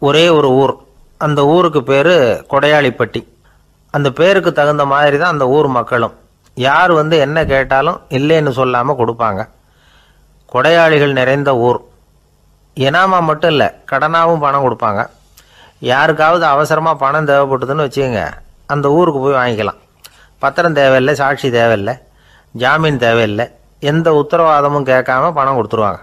ஒரே ஒரு ஊர். அந்த ஊருக்கு பேர் கொடையாளிப்பட்டி. அந்த பேருக்கு தகுந்த மாதிரி தான் அந்த ஊர் மக்களும். யார் வந்து என்ன கேட்டாலும் இல்லைன்னு சொல்லாமல் கொடுப்பாங்க. கொடையாளிகள் நிறைந்த ஊர். இனாமா மட்டும் இல்லை, கடனாகவும் பணம் கொடுப்பாங்க. யாருக்காவது அவசரமாக பணம் தேவைப்பட்டதுன்னு வச்சுக்கோங்க, அந்த ஊருக்கு போய் வாங்கிக்கலாம். பத்திரம் தேவையில்லை, சாட்சி தேவையில்லை, ஜாமீன் தேவையில்லை, எந்த உத்தரவாதமும் கேட்காம பணம் கொடுத்துருவாங்க.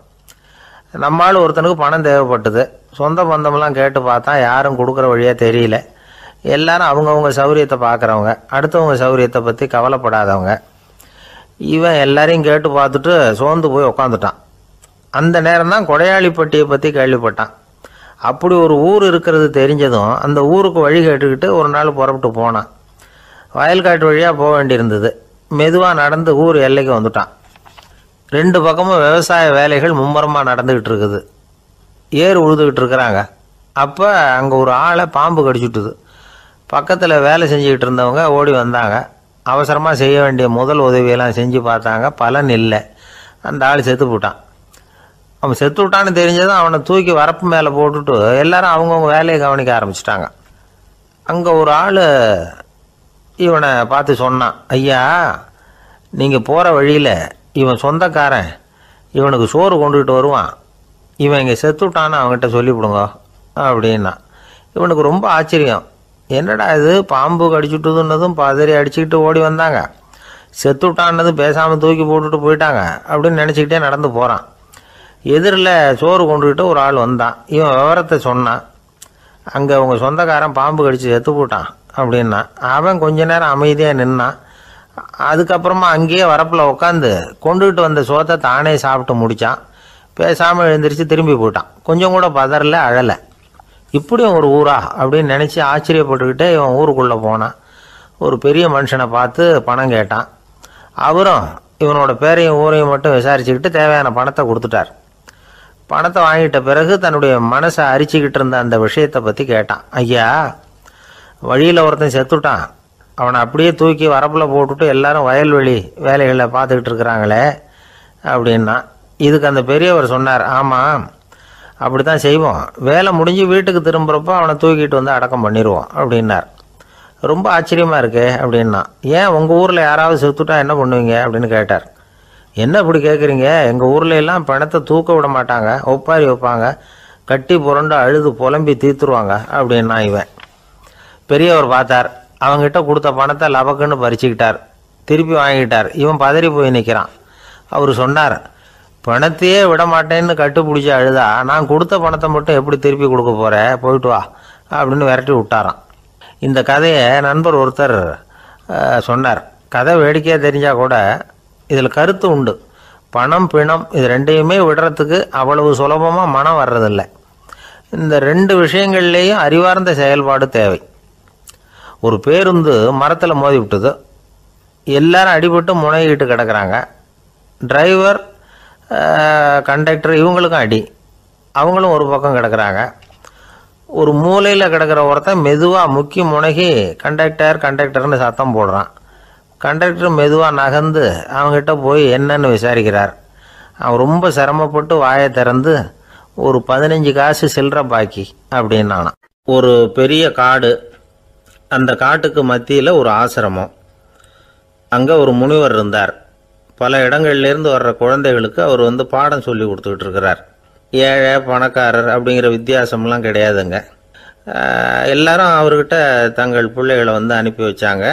நம்மால் ஒருத்தனுக்கு பணம் தேவைப்பட்டது. சொந்த பந்தமெல்லாம் கேட்டு பார்த்தா யாரும் கொடுக்குற வழியாக தெரியல. எல்லாரும் அவங்கவுங்க சௌரியத்தை பார்க்குறவங்க, அடுத்தவங்க சௌரியத்தை பற்றி கவலைப்படாதவங்க. இவன் எல்லாரையும் கேட்டு பார்த்துட்டு சோர்ந்து போய் உக்காந்துட்டான். அந்த நேரம் தான் கொடையாளிப்பட்டியை பற்றி கேள்விப்பட்டான். அப்படி ஒரு ஊர் இருக்கிறது தெரிஞ்சதும் அந்த ஊருக்கு வழி கேட்டுக்கிட்டு ஒரு நாள் புறப்பட்டு போனான். வயல்காட்டு வழியாக போக வேண்டியிருந்தது. மெதுவாக நடந்து ஊர் எல்லைக்கு வந்துட்டான். ரெண்டு பக்கமும் விவசாய வேலைகள் மும்முரமாக நடந்துக்கிட்டு இருக்குது. ஏர் உழுதுகிட்டு இருக்கிறாங்க. அப்போ அங்கே ஒரு ஆளை பாம்பு கடிச்சுட்டுது. பக்கத்தில் வேலை செஞ்சுக்கிட்டு இருந்தவங்க ஓடி வந்தாங்க. அவசரமாக செய்ய வேண்டிய முதல் உதவியெல்லாம் செஞ்சு பார்த்தாங்க. பலன் இல்லை. அந்த ஆள் செத்து போட்டான். அவன் செத்து விட்டான்னு தெரிஞ்சதும் அவனை தூக்கி வரப்பு மேலே போட்டுட்டு எல்லாரும் அவங்கவுங்க வேலையை கவனிக்க ஆரம்பிச்சிட்டாங்க. அங்கே ஒரு ஆள் இவனை பார்த்து சொன்னான், ஐயா, நீங்கள் போகிற வழியில் இவன் சொந்தக்காரன், இவனுக்கு சோறு கொண்டுகிட்டு வருவான், இவன் இங்கே செத்துட்டான்னு அவங்ககிட்ட சொல்லிவிடுங்க அப்படின்னா. இவனுக்கு ரொம்ப ஆச்சரியம். என்னடா இது, பாம்பு கடிச்சுட்டுதுன்னதும் பதறி அடிச்சுக்கிட்டு ஓடி வந்தாங்க, செத்துட்டான்னதும் பேசாமல் தூக்கி போட்டுட்டு போயிட்டாங்க அப்படின்னு நினச்சிக்கிட்டே நடந்து போகிறான். எதிரில் சோறு கொண்டுக்கிட்டு ஒரு ஆள் வந்தான். இவன் விவரத்தை சொன்னான். அங்கே அவங்க சொந்தக்காரன் பாம்பு கடிச்சு செத்து போட்டான் அப்படின்னா. அவன் கொஞ்ச நேரம் அமைதியாக நின்னான். அதுக்கப்புறமா அங்கேயே வரப்பில் உட்காந்து கொண்டுகிட்டு வந்த சோத்தை தானே சாப்பிட்டு முடித்தான். பேசாமல் எழுந்திரிச்சு திரும்பி போயிட்டான். கொஞ்சம் கூட பதறல, அழலை. இப்படியும் ஒரு ஊரா அப்படின்னு நினச்சி ஆச்சரியப்பட்டுக்கிட்டே இவன் ஊருக்குள்ளே போனான். ஒரு பெரிய மனுஷனை பார்த்து பணம் கேட்டான். அவரும் இவனோட பேரையும் ஊரையும் மட்டும் விசாரிச்சுக்கிட்டு தேவையான பணத்தை கொடுத்துட்டார். பணத்தை வாங்கிட்ட பிறகு தன்னுடைய மனசை அரிச்சிக்கிட்டு இருந்த அந்த விஷயத்தை பற்றி கேட்டான். ஐயா, வழியில் ஒருத்தன் செத்துட்டான், அவனை அப்படியே தூக்கி வரப்பில் போட்டுட்டு எல்லாரும் வயல்வெளி வேலைகளை பார்த்துக்கிட்டு இருக்கிறாங்களே அப்படின்னா. இதுக்கு அந்த பெரியவர் சொன்னார், ஆமாம், அப்படி தான் செய்வோம். வேலை முடிஞ்சு வீட்டுக்கு திரும்புகிறப்போ அவனை தூக்கிட்டு வந்து அடக்கம் பண்ணிடுவோம் அப்படின்னார். ரொம்ப ஆச்சரியமாக இருக்கே அப்படின்னா. ஏன் உங்கள் ஊரில் யாராவது செத்துட்டா என்ன பண்ணுவீங்க அப்படின்னு கேட்டார். என்ன இப்படி கேட்குறீங்க, எங்கள் ஊரில் எல்லாம் பணத்தை தூக்க விட மாட்டாங்க, ஒப்பாரி வைப்பாங்க, கட்டி புரண்டு அழுது புலம்பி தீர்த்துருவாங்க அப்படின்னா. இவன் பெரியவர் பார்த்தார். அவங்ககிட்ட கொடுத்த பணத்தை லபக்குன்னு பறிச்சுக்கிட்டார். திருப்பி வாங்கிட்டார். இவன் பதறி போய் நிற்கிறான். அவர் சொன்னார், பணத்தையே விட மாட்டேன்னு கட்டுப்பிடிச்சி அழுதா நான் கொடுத்த பணத்தை மட்டும் எப்படி திருப்பி கொடுக்க போகிறேன், போயிட்டு வா அப்படின்னு விரட்டி விட்டாரான். இந்த கதையை நண்பர் ஒருத்தர் சொன்னார். கதை வேடிக்கையாக தெரிஞ்சால் கூட இதில் கருத்து உண்டு. பணம் பிணம் இது ரெண்டையுமே விடுறதுக்கு அவ்வளவு சுலபமாக மனம் வர்றதில்லை. இந்த ரெண்டு விஷயங்கள்லேயும் அறிவார்ந்த செயல்பாடு தேவை. ஒரு பேருந்து மரத்தில் மோதி விட்டுது. எல்லாரும் அடிபட்டு முனைகிட்டு கிடக்கிறாங்க. டிரைவர், கண்டக்டர் இவங்களுக்கும் அடி. அவங்களும் ஒரு பக்கம் கிடக்கிறாங்க. ஒரு மூலையில் கிடக்கிற ஒருத்தன் மெதுவாக முக்கி முனகி கண்டக்டர்னு சத்தம் போடுறான். கண்டக்டர் மெதுவாக நகர்ந்து அவங்ககிட்ட போய் என்னன்னு விசாரிக்கிறார். அவன் ரொம்ப சிரமப்பட்டு வாயை திறந்து ஒரு 15 காசு சில்லற பாக்கி அப்படின்னானான். ஒரு பெரிய காடு. அந்த காட்டுக்கு மத்தியில் ஒரு ஆசிரமம். அங்கே ஒரு முனிவர் இருந்தார். பல இடங்கள்லேருந்து வர்ற குழந்தைகளுக்கு அவர் வந்து பாடம் சொல்லி கொடுத்துக்கிட்டு இருக்கிறார். ஏழை பணக்காரர் அப்படிங்கிற வித்தியாசம்லாம் கிடையாதுங்க. எல்லாரும் அவர்கிட்ட தங்கள் பிள்ளைகளை வந்து அனுப்பி வச்சாங்க.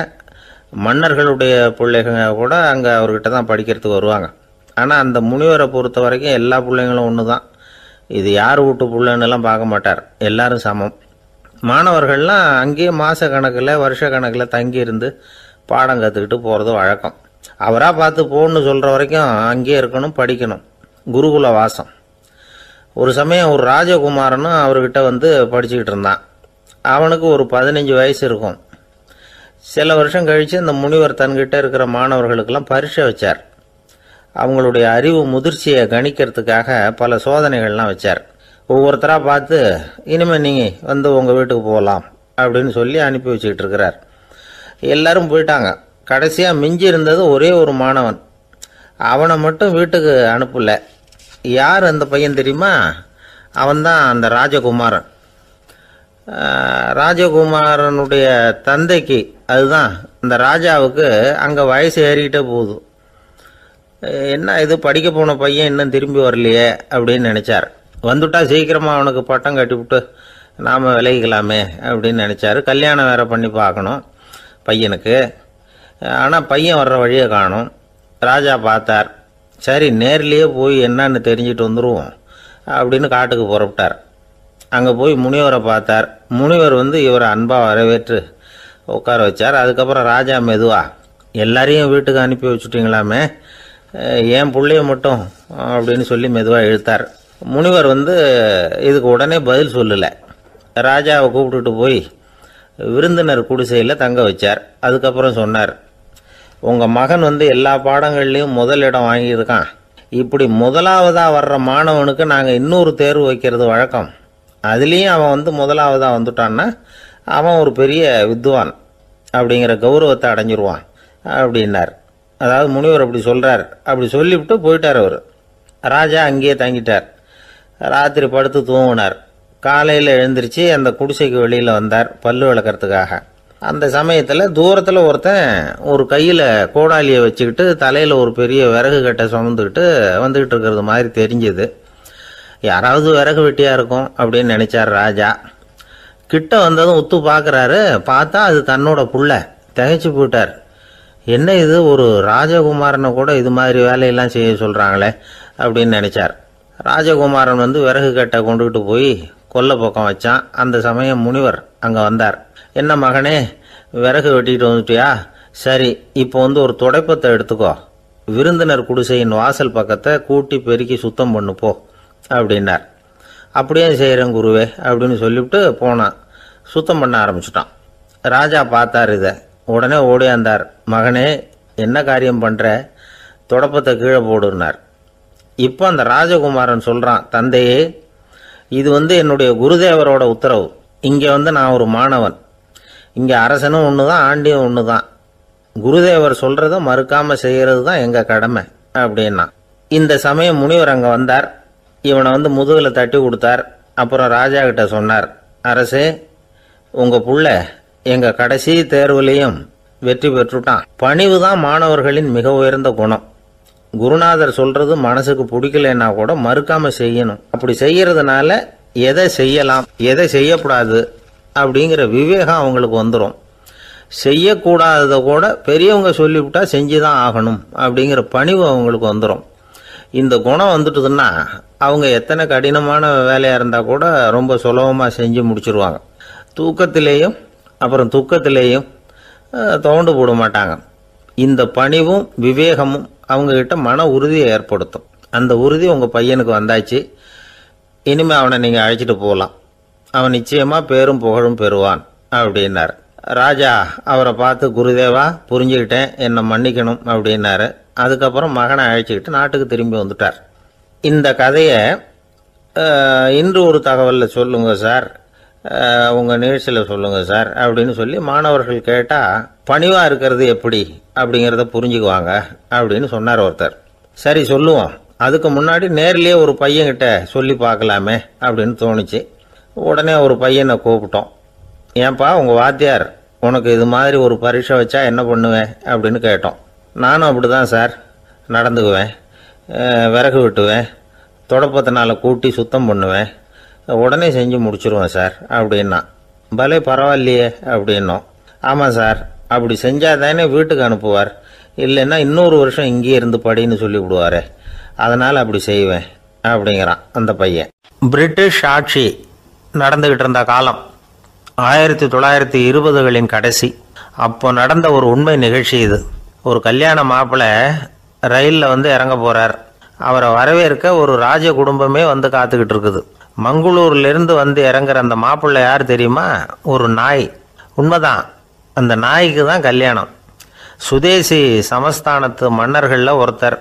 மன்னர்களுடைய பிள்ளைங்க கூட அங்கே அவர்கிட்ட தான் படிக்கிறதுக்கு வருவாங்க. ஆனால் அந்த முனிவரை பொறுத்த வரைக்கும் எல்லா பிள்ளைங்களும் ஒன்று தான். இது யார் வீட்டு பிள்ளைன்னெல்லாம் பார்க்க மாட்டார். எல்லாரும் சமம். மாணவர்கள்லாம் அங்கேயே மாத கணக்கில் வருஷ கணக்கில் தங்கியிருந்து பாடம் கற்றுக்கிட்டு போகிறது வழக்கம். அவராக பார்த்து போன்னு சொல்கிற வரைக்கும் அங்கேயே இருக்கணும், படிக்கணும். குருகுல வாசம். ஒரு சமயம் ஒரு ராஜகுமாரனும் அவர்கிட்ட வந்து படிச்சுக்கிட்டு இருந்தான். அவனுக்கு ஒரு 15 வயசு இருக்கும். சில வருஷம் கழித்து அந்த முனிவர் தன்கிட்ட இருக்கிற மாணவர்களுக்கெல்லாம் பரீட்சை வச்சார். அவங்களுடைய அறிவு முதிர்ச்சியை கணிக்கிறதுக்காக பல சோதனைகள்லாம் வச்சார். ஒவ்வொருத்தராக பார்த்து இனிமேல் நீங்கள் வந்து உங்கள் வீட்டுக்கு போகலாம் அப்படின்னு சொல்லி அனுப்பி வச்சுக்கிட்டு இருக்கிறார். எல்லாரும் போயிட்டாங்க. கடைசியாக மிஞ்சி இருந்தது ஒரே ஒரு மாணவன். அவனை மட்டும் வீட்டுக்கு அனுப்பலை. யார் அந்த பையன் தெரியுமா? அவன்தான் அந்த ராஜகுமாரன். ராஜகுமாரனுடைய தந்தைக்கு, அதுதான் இந்த ராஜாவுக்கு, அங்கே வயசு ஏறிக்கிட்டே போகுது. என்ன இது படிக்க போன பையன் இன்னும் திரும்பி வரலையே அப்படின்னு நினச்சார். வந்துட்டா சீக்கிரமாக அவனுக்கு பட்டம் கட்டிவிட்டு நாம் விலகிக்கலாமே அப்படின்னு நினச்சார். கல்யாணம் வேறு பண்ணி பார்க்கணும் பையனுக்கு. ஆனால் பையன் வர்ற வழியை காணும். ராஜா பார்த்தார். சரி, நேர்லேயே போய் என்னன்னு தெரிஞ்சுட்டு வந்துடுவோம் அப்படின்னு காட்டுக்கு புறப்பட்டார். அங்கே போய் முனிவரை பார்த்தார். முனிவர் இவரை அன்பாக வரவேற்று உட்கார வச்சார். அதுக்கப்புறம் ராஜா மெதுவா, எல்லாரையும் வீட்டுக்கு அனுப்பி வச்சுட்டிங்களாமே, ஏன் பிள்ளைய மட்டும் அப்படின்னு சொல்லி மெதுவாக இழுத்தார். முனிவர் இதுக்கு உடனே பதில் சொல்லலை. ராஜாவை கூப்பிட்டுட்டு போய் விருந்தினர் குடிசையில் தங்க வச்சார். அதுக்கப்புறம் சொன்னார், உங்கள் மகன் எல்லா பாடங்கள்லேயும் முதல் இடம் வாங்கியிருக்கான். இப்படி முதலாவதாக வர்ற மாணவனுக்கு நாங்கள் இன்னொரு தேர்வு வைக்கிறது வழக்கம். அதுலேயும் அவன் முதலாவதாக வந்துட்டான்னா அவன் ஒரு பெரிய வித்வான் அப்படிங்கிற கௌரவத்தை அடைஞ்சிருவான் அப்படின்னார். அதாவது முனிவர் அப்படி சொல்கிறார். அப்படி சொல்லிவிட்டு போயிட்டார் அவர். ராஜா அங்கேயே தங்கிட்டார். ராத்திரி படுத்து தூங்கினார். காலையில் எழுந்திரிச்சு அந்த குடிசைக்கு வெளியில் வந்தார் பல்லு விளக்கிறதுக்காக. அந்த சமயத்தில் தூரத்தில் ஒருத்தன் ஒரு கையில் கோடாலியை வச்சுக்கிட்டு தலையில் ஒரு பெரிய விறகு கட்டை சுமந்துக்கிட்டு வந்துக்கிட்டு இருக்கிறது மாதிரி தெரிஞ்சுது. யாராவது விறகு வெட்டியாக இருக்கும் அப்படின்னு நினச்சார் ராஜா. கிட்ட வந்ததும் உத்து பார்க்குறாரு. பார்த்தா அது தன்னோட புள்ள. திகைச்சு போயிட்டார். என்ன இது, ஒரு ராஜகுமாரனை கூட இது மாதிரி வேலையெல்லாம் செய்ய சொல்கிறாங்களே அப்படின்னு நினச்சார். ராஜகுமாரன் விறகு கட்டை கொண்டுகிட்டு போய் கொல்லை பக்கம் வச்சான். அந்த சமயம் முனிவர் அங்கே வந்தார். என்ன மகனே, விறகு வெட்டிட்டு வந்துட்டியா? சரி, இப்போ ஒரு துடைப்பத்தை எடுத்துக்கோ, விருந்தினர் குடிசையின் வாசல் பக்கத்தை கூட்டி பெருக்கி சுத்தம் பண்ணு போ அப்படின்னார். அப்படியே செய்கிறேன் குருவே அப்படின்னு சொல்லிவிட்டு போனான். சுத்தம் பண்ண ஆரம்பிச்சிட்டான். ராஜா பார்த்தார் இதை. உடனே ஓடியாந்தார். மகனே, என்ன காரியம் பண்ணுற? துடப்பத்தை கீழே போடுனார். இப்போ அந்த ராஜகுமாரன் சொல்கிறான், தந்தையே, இது என்னுடைய குருதேவரோட உத்தரவு. இங்கே நான் ஒரு மாணவன். இங்கே அரசனும் ஒன்று தான், ஆண்டியும் ஒன்று தான். குருதேவர் சொல்கிறத மறுக்காமல் செய்கிறது தான் எங்கள் கடமை அப்படின்னா. இந்த சமயம் முனிவர் அங்கே வந்தார். இவனை முதுகில் தட்டி கொடுத்தார். அப்புறம் ராஜா கிட்ட சொன்னார், அரசே, உங்கள் புள்ள எங்கள் கடைசி தேர்வுலையும் வெற்றி பெற்றுட்டான். பணிவு தான் மாணவர்களின் மிக உயர்ந்த குணம். குருநாதர் சொல்றது மனசுக்கு பிடிக்கலன்னா கூட மறுக்காம செய்யணும். அப்படி செய்யறதுனால எதை செய்யலாம் எதை செய்யக்கூடாது அப்படிங்கிற விவேகம் அவங்களுக்கு வந்துடும். செய்யக்கூடாததை கூட பெரியவங்க சொல்லிவிட்டா செஞ்சுதான் ஆகணும் அப்படிங்கிற பணிவு அவங்களுக்கு வந்துடும். இந்த குணம் வந்துட்டுதுன்னா அவங்க எத்தனை கடினமான வேலையா இருந்தா கூட ரொம்ப சுலபமாக செஞ்சு முடிச்சிருவாங்க. தூக்கத்திலேயும் அப்புறம் துக்கத்திலேயும் தோண்டு போட மாட்டாங்க. இந்த பணிவும் விவேகமும் அவங்கக்கிட்ட மன உறுதியை ஏற்படுத்தும். அந்த உறுதி உங்கள் பையனுக்கு வந்தாச்சு. இனிமேல் அவனை நீங்கள் அழைச்சிட்டு போகலாம். அவன் நிச்சயமாக பேரும் புகழும் பெறுவான் அப்படின்னார். ராஜா அவரை பார்த்து, குருதேவா, புரிஞ்சுக்கிட்டேன், என்னை மன்னிக்கணும் அப்படின்னாரு. அதுக்கப்புறம் மகனை அழைச்சிக்கிட்டு நாட்டுக்கு திரும்பி வந்துட்டார். இந்த கதையை இன்று ஒரு தகவலில் சொல்லுங்கள் சார், உங்கள் நிகழ்ச்சியில் சொல்லுங்கள் சார் அப்படின்னு சொல்லி மாணவர்கள் கேட்டால் பணிவாக இருக்கிறது எப்படி அப்படிங்கிறத புரிஞ்சுக்குவாங்க அப்படின்னு சொன்னார் ஒருத்தர். சரி சொல்லுவோம், அதுக்கு முன்னாடி நேர்லேயே ஒரு பையன்கிட்ட சொல்லி பார்க்கலாமே அப்படின்னு தோணுச்சு. உடனே ஒரு பையனை கூப்பிட்டோம். ஏன்பா, உங்கள் வாத்தியார் உனக்கு இது மாதிரி ஒரு பரீட்சை வச்சா என்ன பண்ணுவேன் அப்படின்னு கேட்டோம். நானும் அப்படி தான் சார் நடந்துக்குவேன், விறகு வெட்டுவேன், தொடப்பத்தினால கூட்டி சுத்தம் பண்ணுவேன், உடனே செஞ்சு முடிச்சிருவேன் சார் அப்படின்னா. பலே பரவாயில்லையே அப்படின்னோம். ஆமாம் சார், அப்படி செஞ்சால் தானே வீட்டுக்கு அனுப்புவார், இல்லைன்னா இன்னொரு வருஷம் இங்கேயே இருந்து படின்னு சொல்லி விடுவார், அதனால் அப்படி செய்வேன் அப்படிங்கிறான் அந்த பையன். பிரிட்டிஷ் ஆட்சி நடந்துக்கிட்டு இருந்த காலம் 1920களின் கடைசி. அப்போ நடந்த ஒரு உண்மை நிகழ்ச்சி இது. ஒரு கல்யாண மாப்பிள்ளை ரயிலில் இறங்க போகிறார். அவரை வரவேற்க ஒரு ராஜ குடும்பமே காத்துக்கிட்டு இருக்குது. மங்களூர்லேருந்து இறங்குற அந்த மாப்பிள்ளை யார் தெரியுமா? ஒரு நாய். உண்மைதான், அந்த நாய்க்கு தான் கல்யாணம். சுதேசி சமஸ்தானத்து மன்னர்களில் ஒருத்தர்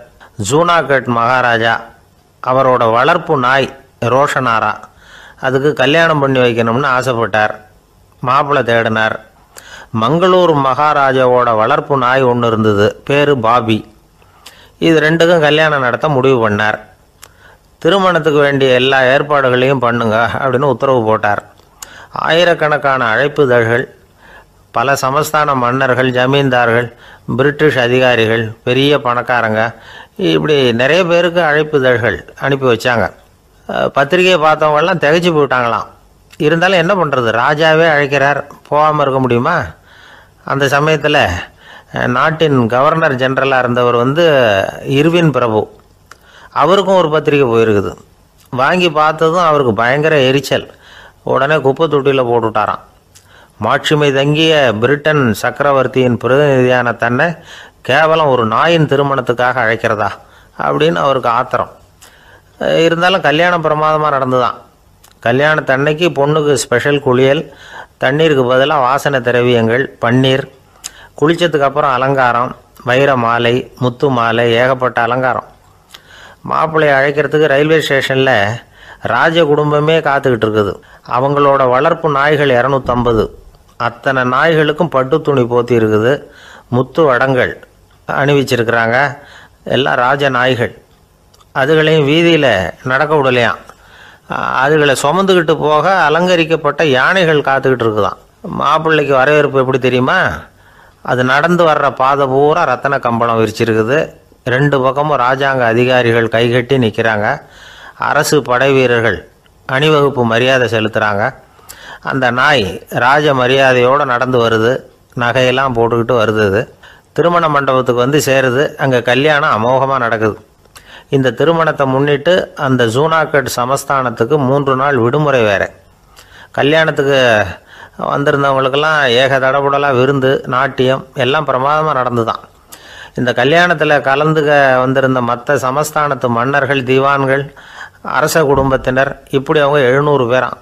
ஜூனாகட் மகாராஜா. அவரோட வளர்ப்பு நாய் ரோஷனாரா. அதுக்கு கல்யாணம் பண்ணி வைக்கணும்னு ஆசைப்பட்டார். மாப்பிள்ளை தேடினார். மங்களூர் மகாராஜாவோட வளர்ப்பு நாய் ஒன்று இருந்தது, பேர் பாபி. இது ரெண்டுக்கும் கல்யாணம் நடத்த முடிவு பண்ணார். திருமணத்துக்கு வேண்டிய எல்லா ஏற்பாடுகளையும் பண்ணுங்க அப்படின்னு உத்தரவு போட்டார். ஆயிரக்கணக்கான அழைப்புதழ்கள், பல சமஸ்தான மன்னர்கள், ஜமீன்தார்கள், பிரிட்டிஷ் அதிகாரிகள், பெரிய பணக்காரங்க, இப்படி நிறைய பேருக்கு அழைப்புதழ்கள் அனுப்பி வச்சாங்க. பத்திரிகையை பார்த்தவங்கெல்லாம் திகைச்சு போயிட்டாங்களாம். இருந்தாலும் என்ன பண்ணுறது, ராஜாவே அழைக்கிறார், போகாமல் இருக்க முடியுமா? அந்த சமயத்தில் நாட்டின் கவர்னர் ஜெனரலாக இருந்தவர் இர்வின் பிரபு, அவருக்கும் ஒரு பத்திரிகை போயிருக்குது. வாங்கி பார்த்ததும் அவருக்கு பயங்கர எரிச்சல். உடனே குப்பை தொட்டியில் போட்டுவிட்டாராம். மாட்சிமை தங்கிய பிரிட்டன் சக்கரவர்த்தியின் பிரதிநிதியான தன்னை கேவலம் ஒரு நாயின் திருமணத்துக்காக அழைக்கிறதா அப்படின்னு அவருக்கு ஆத்திரம். இருந்தாலும் கல்யாணம் பிரமாதமாக நடந்துதான். கல்யாணத்தன்னைக்கு பொண்ணுக்கு ஸ்பெஷல் குளியல், தண்ணீருக்கு பதிலாக வாசனை திரவியங்கள், பன்னீர், குளித்ததுக்கு அப்புறம் அலங்காரம், வைர மாலை, முத்து மாலை, ஏகப்பட்ட அலங்காரம். மாப்பிள்ளையை அழைக்கிறதுக்கு ரயில்வே ஸ்டேஷனில் ராஜ குடும்பமே காத்துக்கிட்டு இருக்குது. அவங்களோட வளர்ப்பு நாய்கள் 250. அத்தனை நாய்களுக்கும் பட்டு துணி போத்தி இருக்குது. முத்து வடங்கள் அணிவிச்சிருக்கிறாங்க. எல்லாம் ராஜ நாய்கள். அதுகளையும் வீதியில் நடக்க விடலையாம். அதுகளை சுமந்துக்கிட்டு போக அலங்கரிக்கப்பட்ட யானைகள் காத்துக்கிட்டு இருக்குதான். மாப்பிள்ளைக்கு வரவேற்பு எப்படி தெரியுமா? அது நடந்து வர்ற பாதை பூரா ரத்தன கம்பளம் விரிச்சிருக்குது. 2 பக்கமும் ராஜாங்க அதிகாரிகள் கைகட்டி நிற்கிறாங்க. அரசு படை வீரர்கள் அணிவகுப்பு மரியாதை செலுத்துகிறாங்க. அந்த நாய் ராஜ மரியாதையோடு நடந்து வருது. நகையெல்லாம் போட்டுக்கிட்டு வருது. திருமண மண்டபத்துக்கு சேருது. அங்கே கல்யாணம் அமோகமாக நடக்குது. இந்த திருமணத்தை முன்னிட்டு அந்த ஜூனாகட் சமஸ்தானத்துக்கு 3 நாள் விடுமுறை வேறு. கல்யாணத்துக்கு வந்திருந்தவங்களுக்கெல்லாம் ஏக தடபுடலாக விருந்து, நாட்டியம் எல்லாம் பிரமாதமாக நடந்து தான். இந்த கல்யாணத்தில் கலந்துக்க வந்திருந்த மற்ற சமஸ்தானத்து மன்னர்கள், தீவான்கள், அரச குடும்பத்தினர், இப்படி அவங்க 700 பேராம்.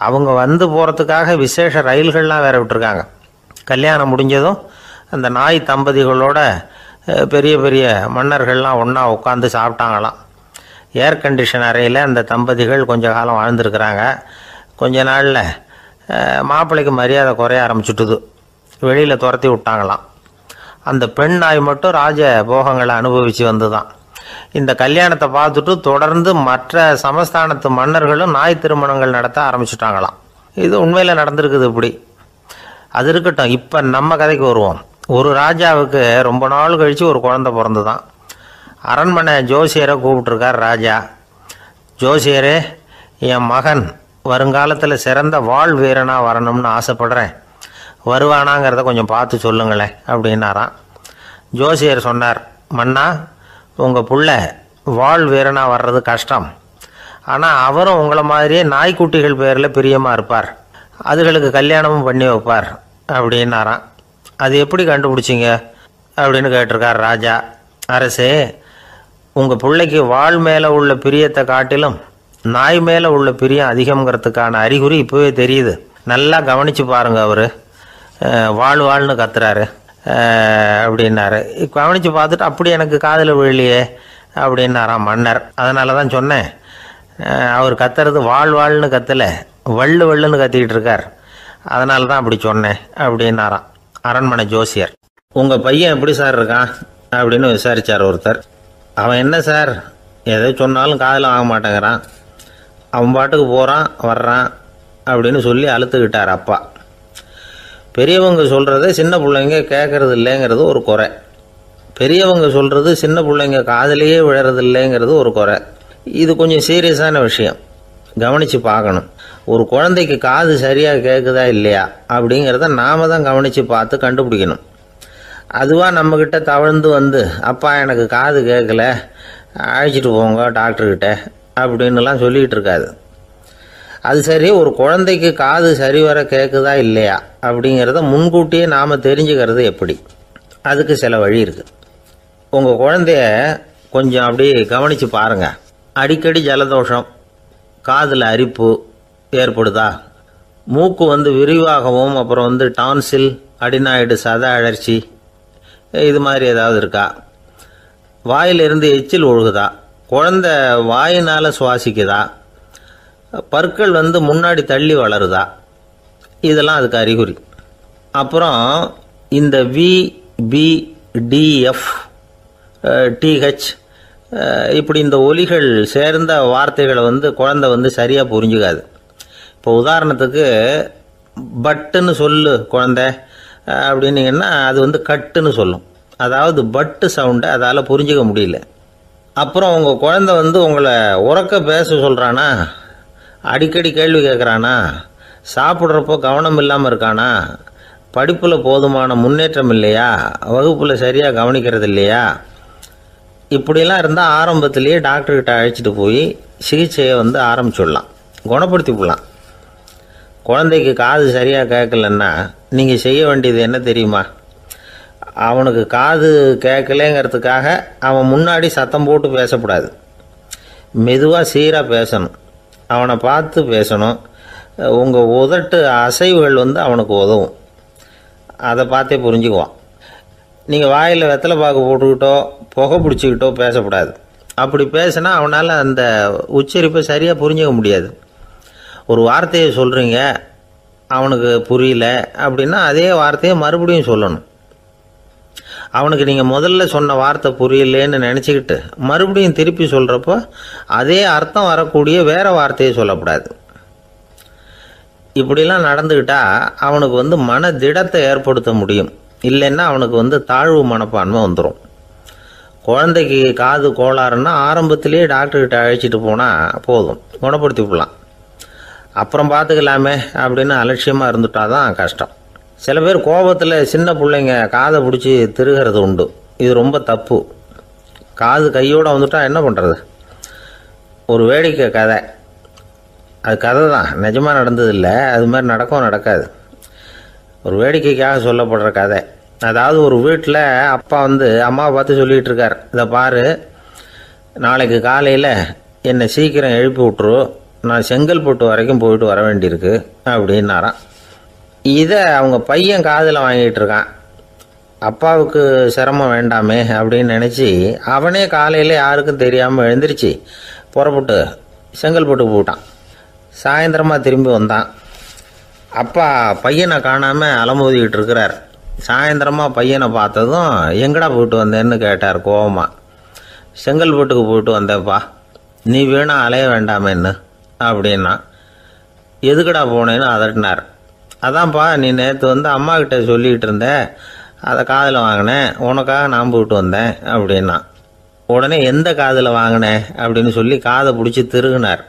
அவங்க போகிறதுக்காக விசேஷ ரயில்கள்லாம் வேற விட்டுருக்காங்க. கல்யாணம் முடிஞ்சதும் அந்த நாய் தம்பதிகளோட பெரிய பெரிய மன்னர்கள்லாம் ஒன்றா உட்காந்து சாப்பிட்டாங்களாம். ஏர் கண்டிஷன் அறையில் அந்த தம்பதிகள் கொஞ்ச காலம் வாழ்ந்துருக்கிறாங்க. கொஞ்ச நாளில் மாப்பிள்ளைக்கு மரியாதை குறைய ஆரம்பிச்சுட்டுது. வெளியில் துரத்தி விட்டாங்களாம். அந்த பெண் நாய் மட்டும் ராஜ போகங்களை அனுபவித்து வந்து தான். இந்த கல்யாணத்தை பார்த்துட்டு தொடர்ந்து மற்ற சமஸ்தானத்து மன்னர்களும் நாய் திருமணங்கள் நடத்த ஆரம்பிச்சுட்டாங்களாம். இது உண்மையில் நடந்திருக்குது. இப்படி அது இருக்கட்டும். இப்போ நம்ம கதைக்கு வருவோம். ஒரு ராஜாவுக்கு ரொம்ப நாள் கழித்து ஒரு குழந்தை பிறந்து தான். அரண்மனை ஜோசியரை கூப்பிட்டுருக்கார் ராஜா. ஜோசியரே, என் மகன் வருங்காலத்தில் சிறந்த வாழ் வீரனாக வரணும்னு ஆசைப்படுறேன், வருவானாங்கிறத கொஞ்சம் பார்த்து சொல்லுங்களேன் அப்படின்னாராம். ஜோசியர் சொன்னார், மன்னா, உங்கள் புள்ள வாழ் வீரனாக வர்றது கஷ்டம். ஆனால் அவரும் உங்களை மாதிரியே நாய்க்குட்டிகள் பேரில் பிரியமாக இருப்பார். அதுகளுக்கு கல்யாணமும் பண்ணி வைப்பார் அப்படின்னாராம். அது எப்படி கண்டுபிடிச்சிங்க அப்படின்னு கேட்டிருக்கார் ராஜா. அரசே, உங்கள் பிள்ளைக்கு வாழ் மேலே உள்ள பிரியத்தை காட்டிலும் நாய் மேலே உள்ள பிரியம் அதிகங்கிறதுக்கான அறிகுறி இப்போவே தெரியுது. நல்லா கவனித்து பாருங்க. அவர் வாழ்னு கத்துறாரு அப்படின்னாரு. கவனித்து பார்த்துட்டு அப்படி எனக்கு காதில் விழலையே அப்படின்னாராம் மன்னர். அதனால தான் சொன்னேன், அவர் கத்துறது வாழ்னு கத்தலை, வள்ளுன்னு கத்திக்கிட்டு இருக்கார். அதனால தான் அப்படி சொன்னேன் அப்படின்னாராம் அரண்மனை ஜோசியர். உங்கள் பையன் எப்படி சார் இருக்கான் அப்படின்னு விசாரித்தார் ஒருத்தர். அவன் என்ன சார், எதை சொன்னாலும் காதில் வாங்க மாட்டேங்கிறான், அவன் பாட்டுக்கு போகிறான் வர்றான் அப்படின்னு சொல்லி அழுத்துக்கிட்டார் அப்பா. பெரியவங்க சொல்கிறத சின்ன பிள்ளைங்க கேட்கறது இல்லைங்கிறது ஒரு குறை. பெரியவங்க சொல்கிறது சின்ன பிள்ளைங்க காதிலேயே விழறது இல்லைங்கிறது ஒரு குறை. இது கொஞ்சம் சீரியஸான விஷயம், கவனித்து பார்க்கணும். ஒரு குழந்தைக்கு காது சரியாக கேட்குதா இல்லையா அப்படிங்கிறத நாம் தான் கவனித்து பார்த்து கண்டுபிடிக்கணும். அதுவாக நம்மக்கிட்ட தவழ்ந்து அப்பா எனக்கு காது கேட்கல, அழைச்சிட்டு போங்க டாக்டர்கிட்ட அப்படின்னுலாம் சொல்லிக்கிட்டு இருக்காது. அது சரி, ஒரு குழந்தைக்கு காது சரிவர கேட்குதா இல்லையா அப்படிங்கிறத முன்கூட்டியே நாம் தெரிஞ்சுக்கிறது எப்படி? அதுக்கு சில வழி இருக்குது. உங்கள் குழந்தைய கொஞ்சம் அப்படி கவனித்து பாருங்கள். அடிக்கடி ஜலதோஷம், காதில் அரிப்பு ஏற்படுதா, மூக்கு விரிவாகவும், அப்புறம் டான்சில், அடினாய்டு, சத அழற்சி, இது மாதிரி ஏதாவது இருக்கா, வாயிலிருந்து எச்சில் ஒழுகுதா, குழந்தை வாயினால் சுவாசிக்குதா, பற்கள் முன்னாடி தள்ளி வளருதா, இதெல்லாம் அதுக்கு அறிகுறி. அப்புறம் இந்த VBDF TH இப்படி இந்த ஒலிகள் சேர்ந்த வார்த்தைகளை குழந்தை சரியாக புரிஞ்சுக்காது. இப்போ உதாரணத்துக்கு பட்டுன்னு சொல்லு குழந்தை அப்படின்னீங்கன்னா அது வந்து கட்டுன்னு சொல்லும். அதாவது பட்டு சவுண்டை அதால் புரிஞ்சிக்க முடியல. அப்புறம் உங்கள் குழந்தை வந்து உங்களை உறக்க பேச சொல்கிறானா, அடிக்கடி கேள்வி கேட்குறானா, சாப்பிட்றப்போ கவனம் இல்லாமல் இருக்கானா, படிப்பில் போதுமான முன்னேற்றம் இல்லையா, வகுப்பில் சரியாக கவனிக்கிறது இல்லையா, இப்படிலாம் இருந்தால் ஆரம்பத்திலேயே டாக்டர்கிட்ட அழைச்சிட்டு போய் சிகிச்சையை வந்து ஆரம்பிச்சுடலாம், குணப்படுத்திவிடலாம். குழந்தைக்கு காது சரியாக கேட்கலன்னா நீங்கள் செய்ய வேண்டியது என்ன தெரியுமா? அவனுக்கு காது கேட்கலேங்கிறதுக்காக அவன் முன்னாடி சத்தம் போட்டு பேசக்கூடாது. மெதுவாக சீராக பேசணும், அவனை பார்த்து பேசணும். உங்கள் உதட்டு அசைவுகள் வந்து அவனுக்கு உதவும், அதை பார்த்தே புரிஞ்சுக்குவான். நீங்கள் வாயில் வெத்தலை பாக்கு போட்டுக்கிட்டோ புகை பிடிச்சிக்கிட்டோ பேசக்கூடாது. அப்படி பேசினா அவனால் அந்த உச்சரிப்பை சரியாக புரிஞ்சிக்க முடியாது. ஒரு வார்த்தையை சொல்கிறீங்க, அவனுக்கு புரியல அப்படின்னா அதே வார்த்தையை மறுபடியும் சொல்லணும். அவனுக்கு நீங்கள் முதல்ல சொன்ன வார்த்தை புரியலேன்னு நினச்சிக்கிட்டு மறுபடியும் திருப்பி சொல்கிறப்போ அதே அர்த்தம் வரக்கூடிய வேறு வார்த்தையை சொல்லக்கூடாது. இப்படிலாம் நடந்துக்கிட்டால் அவனுக்கு வந்து மன திடத்தை ஏற்படுத்த முடியும். இல்லைன்னா அவனுக்கு வந்து தாழ்வு மனப்பான்மை வந்துடும். குழந்தைக்கு காது கோளாறுன்னா ஆரம்பத்திலேயே டாக்டர்கிட்ட அழைச்சிட்டு போனால் போதும், குணப்படுத்திவிடலாம். அப்புறம் பார்த்துக்கலாமே அப்படின்னு அலட்சியமாக இருந்துட்டால் தான் கஷ்டம். சில பேர் கோபத்தில் சின்ன பிள்ளைங்க காதை பிடிச்சி திருகிறது உண்டு. இது ரொம்ப தப்பு. காது கையோடு வந்துட்டால் என்ன பண்ணுறது? ஒரு வேடிக்கை கதை, அது கதை தான், நிஜமாக நடந்ததில்லை, அது மாதிரி நடக்கவும் நடக்காது. ஒரு வேடிக்கைக்காக சொல்லப்படுற கதை. அதாவது ஒரு வீட்டில் அப்பா வந்து அம்மாவை பார்த்து சொல்லிகிட்டு இருக்கார், இதை பாரு, நாளைக்கு காலையில் என்னை சீக்கிரம் எழுப்பி விட்ரு, நான் செங்கல்பட்டு வரைக்கும் போயிட்டு வர வேண்டியிருக்கு அப்படின்னாராம். இதை அவங்க பையன் காதில் வாங்கிட்டு இருக்கான். அப்பாவுக்கு சிரமம் வேண்டாமே அப்படின்னு நினச்சி அவனே காலையில் யாருக்கும் தெரியாமல் எழுந்திரிச்சு புறப்பட்டு செங்கல்பட்டுக்கு போட்டான். சாயந்தரமாக திரும்பி வந்தான். அப்பா பையனை காணாமல் அலமோதிக்கிட்டு இருக்கிறார். சாயந்தரமாக பையனை பார்த்ததும் எங்கடா போயிட்டு வந்தேன்னு கேட்டார் கோவமாக. செங்கல்பட்டுக்கு போயிட்டு வந்தேப்பா, நீ வேணா அலைய வேண்டாமேன்னு அப்படின்னா. எதுக்கடா போனேன்னு அதட்டினார். அதான்ப்பா, நீ நேற்று வந்து அம்மா கிட்ட சொல்லிகிட்டு இருந்த, அதை காதில் வாங்கினேன், உனக்காக நான் போயிட்டு வந்தேன் அப்படின்னா. உடனே எந்த காதில் வாங்கினேன் அப்படின்னு சொல்லி காதை பிடிச்சி திருகினார்.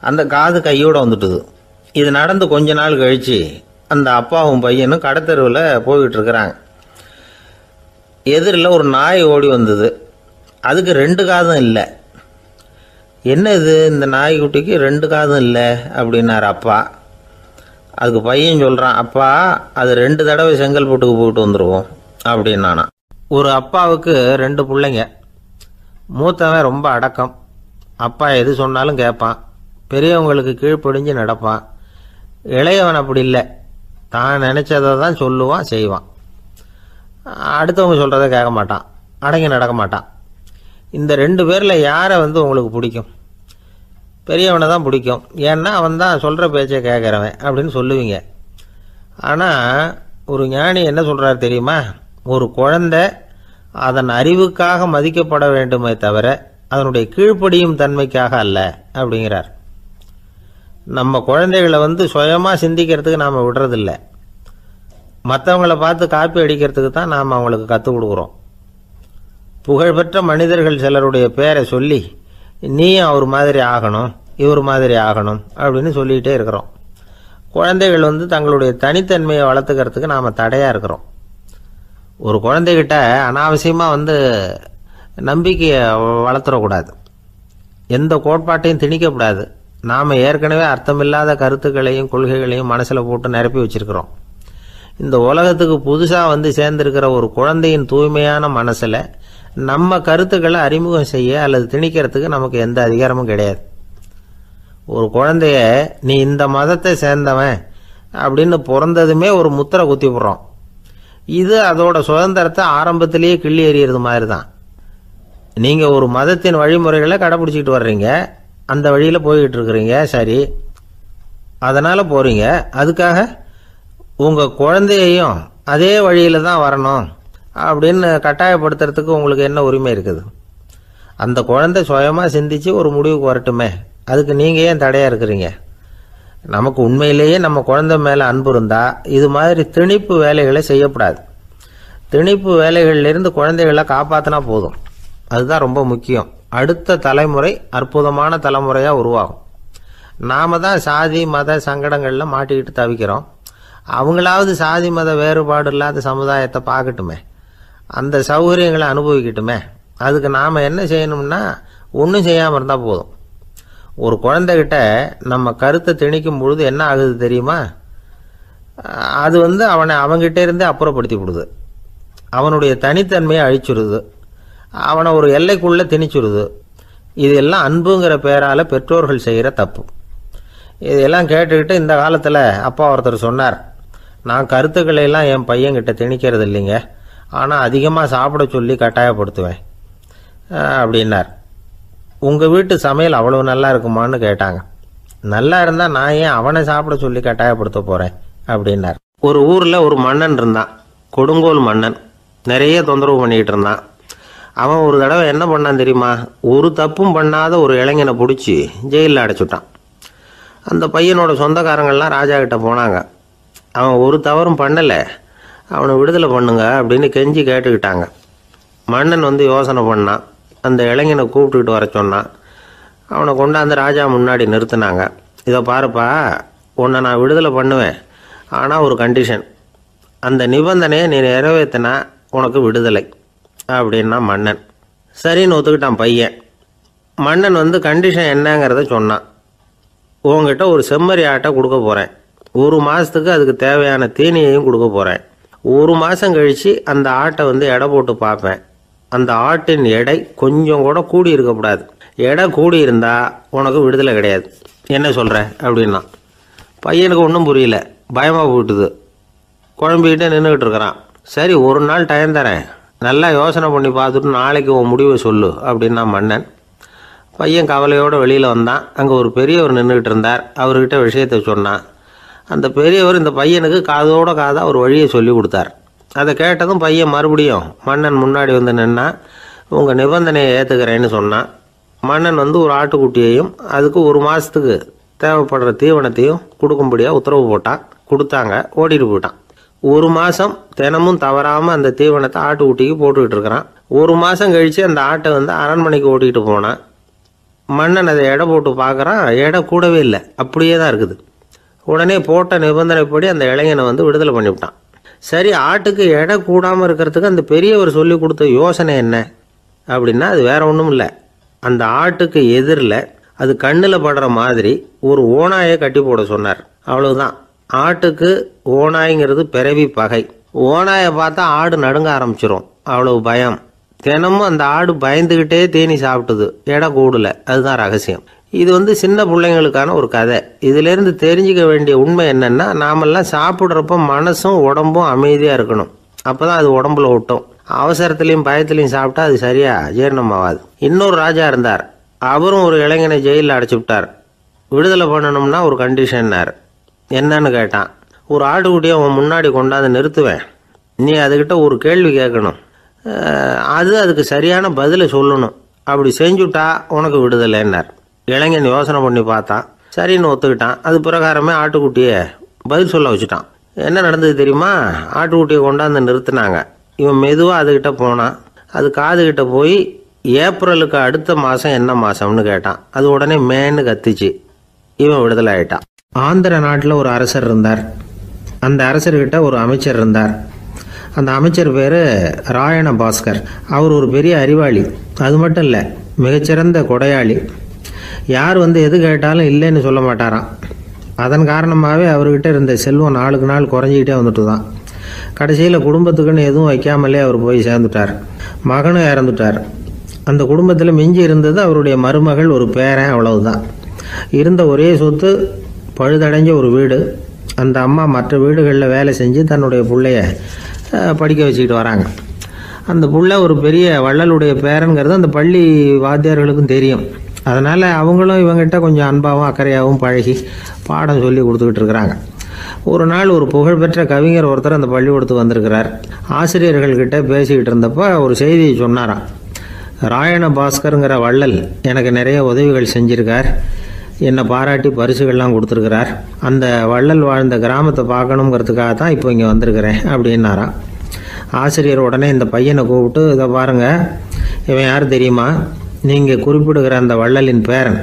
அந்த காது கையோடு வந்துட்டுது. இது நடந்து கொஞ்ச நாள் கழித்து அந்த அப்பாவும் பையனும் கடத்தெருவில் போய்கிட்டு இருக்கிறாங்க. எதிரில் ஒரு நாய் ஓடி வந்தது. அதுக்கு 2 காதும் இல்லை. என்ன இது, இந்த நாய்க்குட்டிக்கு 2 காதும் இல்லை அப்படின்னார் அப்பா. அதுக்கு பையன் சொல்கிறான், அப்பா அது 2 தடவை செங்கல்பட்டுக்கு போயிட்டு வந்துடுவோம் அப்படின்னானா. ஒரு அப்பாவுக்கு 2 பிள்ளைங்க. மூத்தவன் ரொம்ப அடக்கம், அப்பா எது சொன்னாலும் கேட்பான், பெரியவங்களுக்கு கீழ்ப்படிஞ்சு நடப்பான். இளையவன் அப்படி இல்லை, தான் நினச்சதை தான் சொல்லுவான் செய்வான். அடுத்தவங்க சொல்கிறத கேட்க மாட்டான், அடங்கி நடக்க மாட்டான். இந்த 2 பேரில் யாரை வந்து உங்களுக்கு பிடிக்கும்? பெரியவனை தான் பிடிக்கும், ஏன்னா அவன் தான் சொல்கிற பேச்சை கேட்குறவன் அப்படின்னு சொல்லுவீங்க. ஆனால் ஒரு ஞானி என்ன சொல்கிறார் தெரியுமா? ஒரு குழந்தை அதன் அறிவுக்காக மதிக்கப்பட வேண்டுமே தவிர அதனுடைய கீழ்ப்படியும் தன்மைக்காக அல்ல அப்படிங்கிறார். நம்ம குழந்தைகளை வந்து சுயமாக சிந்திக்கிறதுக்கு நாம் விடுறதில்ல, மற்றவங்களை பார்த்து காப்பி அடிக்கிறதுக்கு தான் நாம் அவங்களுக்கு கற்றுக் கொடுக்குறோம். புகழ்பெற்ற மனிதர்கள் சிலருடைய பேரை சொல்லி நீயும் அவர் மாதிரி ஆகணும், இவர் மாதிரி ஆகணும் அப்படின்னு சொல்லிகிட்டே இருக்கிறோம். குழந்தைகள் வந்து தங்களுடைய தனித்தன்மையை வளர்த்துக்கிறதுக்கு நாம் தடையாக இருக்கிறோம். ஒரு குழந்தைகிட்ட அனாவசியமாக வந்து நம்பிக்கையை வளர்த்துடக்கூடாது, எந்த கோட்பாட்டையும் திணிக்கக்கூடாது. நாம் ஏற்கனவே அர்த்தமில்லாத கருத்துக்களையும் கொள்கைகளையும் மனசில் போட்டு நிரப்பி வச்சிருக்கிறோம். இந்த உலகத்துக்கு புதுசாக வந்து சேர்ந்திருக்கிற ஒரு குழந்தையின் தூய்மையான மனசில் நம்ம கருத்துக்களை அறிமுகம் செய்ய அல்லது திணிக்கிறதுக்கு நமக்கு எந்த அதிகாரமும் கிடையாது. ஒரு குழந்தைய நீ இந்த மதத்தை சேர்ந்தவன் அப்படின்னு பிறந்ததுமே ஒரு முத்திரை குத்தி விடுறோம். இது அதோட சுதந்திரத்தை ஆரம்பத்திலேயே கிள்ளி எறிகிறது மாதிரி தான். நீங்கள் ஒரு மதத்தின் வழிமுறைகளை கடைப்பிடிச்சிக்கிட்டு வர்றீங்க, அந்த வழியில் போய்கிட்டு இருக்கிறீங்க, சரி, அதனால் போகிறீங்க. அதுக்காக உங்கள் குழந்தையையும் அதே வழியில் தான் வரணும் அப்படின்னு கட்டாயப்படுத்துறதுக்கு உங்களுக்கு என்ன உரிமை இருக்குது? அந்த குழந்தை சுயமாக சிந்திச்சு ஒரு முடிவுக்கு வரட்டுமே, அதுக்கு நீங்கள் ஏன் தடையாக இருக்கிறீங்க? நமக்கு உண்மையிலேயே நம்ம குழந்தை மேலே அன்பு இருந்தால் இது மாதிரி திணிப்பு வேலைகளை செய்யக்கூடாது. திணிப்பு வேலைகளிலிருந்து குழந்தைகளை காப்பாற்றினா போதும். அதுதான் ரொம்ப முக்கியம். அடுத்த தலைமுறை அற்புதமான தலைமுறையாக உருவாகும். நாம் தான் சாதி மத சங்கடங்களில் மாட்டிக்கிட்டு தவிக்கிறோம். அவங்களாவது சாதி மத வேறுபாடு இல்லாத சமுதாயத்தை பார்க்கட்டுமே, அந்த சௌகரியங்களை அனுபவிக்கட்டுமே. அதுக்கு நாம் என்ன செய்யணும்னா ஒன்றும் செய்யாமல் இருந்தால் போதும். ஒரு குழந்தைகிட்ட நம்ம கருத்தை திணிக்கும் பொழுது என்ன ஆகுது தெரியுமா? அது அவனை அவங்ககிட்ட இருந்தே அப்புறப்படுத்தி விடுது. அவனுடைய தனித்தன்மையை அழிச்சுடுது. அவனை ஒரு எல்லைக்குள்ளே திணிச்சுடுது. இதெல்லாம் அன்புங்கிற பேரால் பெற்றோர்கள் செய்கிற தப்பு. இதெல்லாம் கேட்டுக்கிட்டு இந்த காலத்தில் அப்பா ஒருத்தர் சொன்னார், நான் கருத்துக்களை எல்லாம் என் பையன்கிட்ட திணிக்கிறது இல்லைங்க, ஆனால் அதிகமாக சாப்பிட சொல்லி கட்டாயப்படுத்துவேன் அப்படின்னார். உங்கள் வீட்டு சமையல் அவ்வளோ நல்லா இருக்குமான்னு கேட்டாங்க. நல்லா இருந்தால் நான் ஏன் அவனை சாப்பிட சொல்லி கட்டாயப்படுத்த போகிறேன் அப்படின்னார். ஒரு ஊரில் ஒரு மன்னன் இருந்தான், கொடுங்கோல் மன்னன். நிறைய தொந்தரவு பண்ணிக்கிட்டு இருந்தான். அவன் ஒரு தடவை என்ன பண்ணான் தெரியுமா? ஒரு தப்பும் பண்ணாத ஒரு இளைஞனை பிடிச்சி ஜெயிலில் அடைச்சுட்டான். அந்த பையனோட சொந்தக்காரங்கள்லாம் ராஜா கிட்ட போனாங்க. அவன் ஒரு தவறும் பண்ணலை, அவனை விடுதலை பண்ணுங்க அப்படின்னு கெஞ்சி கேட்டுக்கிட்டாங்க. மன்னன் யோசனை பண்ணான். அந்த இளைஞனை கூப்பிட்டுக்கிட்டு வர சொன்னான். அவனை கொண்டாந்து ராஜா முன்னாடி நிறுத்தினாங்க. இதை பாருப்பா, உன்னை நான் விடுதலை பண்ணுவேன், ஆனால் ஒரு கண்டிஷன். அந்த நிபந்தனையை நீ நிறைவேற்றினா உனக்கு விடுதலை அப்படின்னா மன்னன். சரின்னு ஒத்துக்கிட்டான் பையன். மன்னன் கண்டிஷன் என்னங்கிறத சொன்னான். உங்ககிட்ட ஒரு செம்மறி ஆட்டை கொடுக்க போகிறேன், 1 மாதத்துக்கு அதுக்கு தேவையான தீனியையும் கொடுக்க போகிறேன். 1 மாதம் கழித்து அந்த ஆட்டை எடை போட்டு பார்ப்பேன். அந்த ஆட்டின் எடை கொஞ்சம் கூட கூடி இருக்கக்கூடாது. எடை கூடி இருந்தால் உனக்கு விடுதலை கிடையாது. என்ன சொல்கிற அப்படின்னா. பையனுக்கு ஒன்றும் புரியல, பயமாக போயிட்டுது. குழம்பிக்கிட்டே நின்றுக்கிட்டு இருக்கிறான். சரி, ஒரு நாள் டைம் தரேன், நல்லா யோசனை பண்ணி பார்த்துட்டு நாளைக்கு உன் முடிவை சொல்லு அப்படின்னா மன்னன். பையன் கவலையோடு வெளியில் வந்தான். அங்கே ஒரு பெரியவர் நின்றுக்கிட்டு இருந்தார். அவர்கிட்ட விஷயத்தை சொன்னான். அந்த பெரியவர் இந்த பையனுக்கு காதோட காதாக ஒரு வழியை சொல்லி கொடுத்தார். அதை கேட்டதும் பையன் மறுபடியும் மன்னன் முன்னாடி நின்னா, உங்கள் நிபந்தனையை ஏற்றுக்கிறேன்னு சொன்னான். மன்னன் ஒரு ஆட்டுக்குட்டியையும் அதுக்கு 1 மாதத்துக்கு தேவைப்படுற தீவனத்தையும் கொடுக்கும்படியாக உத்தரவு போட்டான். கொடுத்தாங்க, ஓடிட்டு போயிட்டான். 1 மாதம் தினமும் தவறாமல் அந்த தீவனத்தை ஆட்டுக்குட்டிக்கு போட்டுக்கிட்டு இருக்கிறான். 1 மாதம் கழித்து அந்த ஆட்டை அரண்மனைக்கு ஓட்டிகிட்டு போனான். மன்னன் அதை எடை போட்டு பார்க்குறான், எடை கூடவே இல்லை, அப்படியே தான் இருக்குது. உடனே போட்ட நிபந்தனைப்படி அந்த இளைஞனை விடுதலை பண்ணிவிட்டான். சரி, ஆட்டுக்கு எடை கூடாமல் இருக்கிறதுக்கு அந்த பெரியவர் சொல்லி கொடுத்த யோசனை என்ன அப்படின்னா, அது வேற ஒன்றும் இல்லை. அந்த ஆட்டுக்கு எதிரில் அது கண்ணில் படுற மாதிரி ஒரு ஓநாயை கட்டி போட சொன்னார். அவ்வளவுதான். ஆட்டுக்கு ஓநாய்ங்கிறது பிறவி பகை. ஓநாயை பார்த்தா ஆடு நடுங்க ஆரம்பிச்சிடும், அவ்வளவு பயம். தினமும் அந்த ஆடு பயந்துக்கிட்டே தேனி சாப்பிட்டுது, எடை கூடல. அதுதான் ரகசியம். இது சின்ன பிள்ளைங்களுக்கான ஒரு கதை. இதிலேருந்து தெரிஞ்சுக்க வேண்டிய உண்மை என்னன்னா, நாமெல்லாம் சாப்பிட்றப்ப மனசும் உடம்பும் அமைதியாக இருக்கணும். அப்போ தான் அது உடம்புல ஒட்டும். அவசரத்துலேயும் பயத்துலையும் சாப்பிட்டா அது சரியாக ஜீரணமாகாது. இன்னொரு ராஜா இருந்தார். அவரும் ஒரு இளைஞனை ஜெயிலில் அடைச்சி விட்டார். விடுதலை பண்ணணும்னா ஒரு கண்டிஷன்னார். என்னன்னு கேட்டான். ஒரு ஆட்டுக்குட்டியை அவன் முன்னாடி கொண்டாந்து நிறுத்துவேன், நீ அதுக்கிட்ட ஒரு கேள்வி கேட்கணும், அதுக்கு சரியான பதிலை சொல்லணும். அப்படி செஞ்சுட்டா உனக்கு விடுதலைன்னார். இளைஞன் யோசனை பண்ணி பார்த்தான். சரின்னு ஒத்துக்கிட்டான். அது பிரகாரமே ஆட்டுக்குட்டியை பதில் சொல்ல வச்சுட்டான். என்ன நடந்தது தெரியுமா? ஆட்டுக்குட்டியை கொண்டாந்து நிறுத்தினாங்க. இவன் மெதுவாக அதுக்கிட்ட போனான். அது காதுகிட்ட போய் ஏப்ரலுக்கு அடுத்த மாதம் என்ன மாதம்னு கேட்டான். அது உடனே மேன்னு கத்திச்சு. இவன் விடுதலை ஆயிட்டான். ஆந்திர நாட்டில் ஒரு அரசர் இருந்தார். அந்த அரசர்கிட்ட ஒரு அமைச்சர் இருந்தார். அந்த அமைச்சர் பேர் ராயண பாஸ்கர். அவர் ஒரு பெரிய அறிவாளி. அது மட்டும் இல்லை, மிகச்சிறந்த கொடையாளி. யார் எது கேட்டாலும் இல்லைன்னு சொல்ல மாட்டாராம். அதன் காரணமாகவே அவர்கிட்ட இருந்த செல்வம் நாளுக்கு நாள் குறைஞ்சிக்கிட்டே வந்துட்டு தான். கடைசியில் குடும்பத்துக்குன்னு எதுவும் வைக்காமலே அவர் போய் சேர்ந்துட்டார். மகனும் இறந்துட்டார். அந்த குடும்பத்தில் மிஞ்சி இருந்தது அவருடைய மருமகள், ஒரு பேரன், அவ்வளவுதான். இருந்த ஒரே சொத்து பழுதடைஞ்ச ஒரு வீடு. அந்த அம்மா மற்ற வீடுகளில் வேலை செஞ்சு தன்னுடைய பிள்ளைய படிக்க வச்சுக்கிட்டு வராங்க. அந்த புள்ள ஒரு பெரிய வள்ளலுடைய பேரன்கிறது அந்த பள்ளி வாத்தியார்களுக்கும் தெரியும். அதனால் அவங்களும் இவங்ககிட்ட கொஞ்சம் அன்பாகவும் அக்கறையாகவும் பழகி பாடம் சொல்லி கொடுத்துக்கிட்டு இருக்கிறாங்க. ஒரு நாள் ஒரு புகழ்பெற்ற கவிஞர் ஒருத்தர் அந்த பள்ளிக்கூடத்துக்கு வந்திருக்கிறார். ஆசிரியர்கள்கிட்ட பேசிக்கிட்டு இருந்தப்போ ஒரு செய்தியை சொன்னாராம். ராயண பாஸ்கருங்கிற வள்ளல் எனக்கு நிறைய உதவிகள் செஞ்சிருக்கார். என்னை பாராட்டி பரிசுகள்லாம் கொடுத்துருக்கிறார். அந்த வள்ளல் வாழ்ந்த கிராமத்தை பார்க்கணுங்கிறதுக்காக தான் இப்போ இங்கே வந்திருக்கிறேன் அப்படின்னாராம். ஆசிரியர் உடனே இந்த பையனை கூப்பிட்டு, இதை பாருங்கள், இவன் யார் தெரியுமா, நீங்கள் குறிப்பிடுகிற அந்த வள்ளலின் பேரன்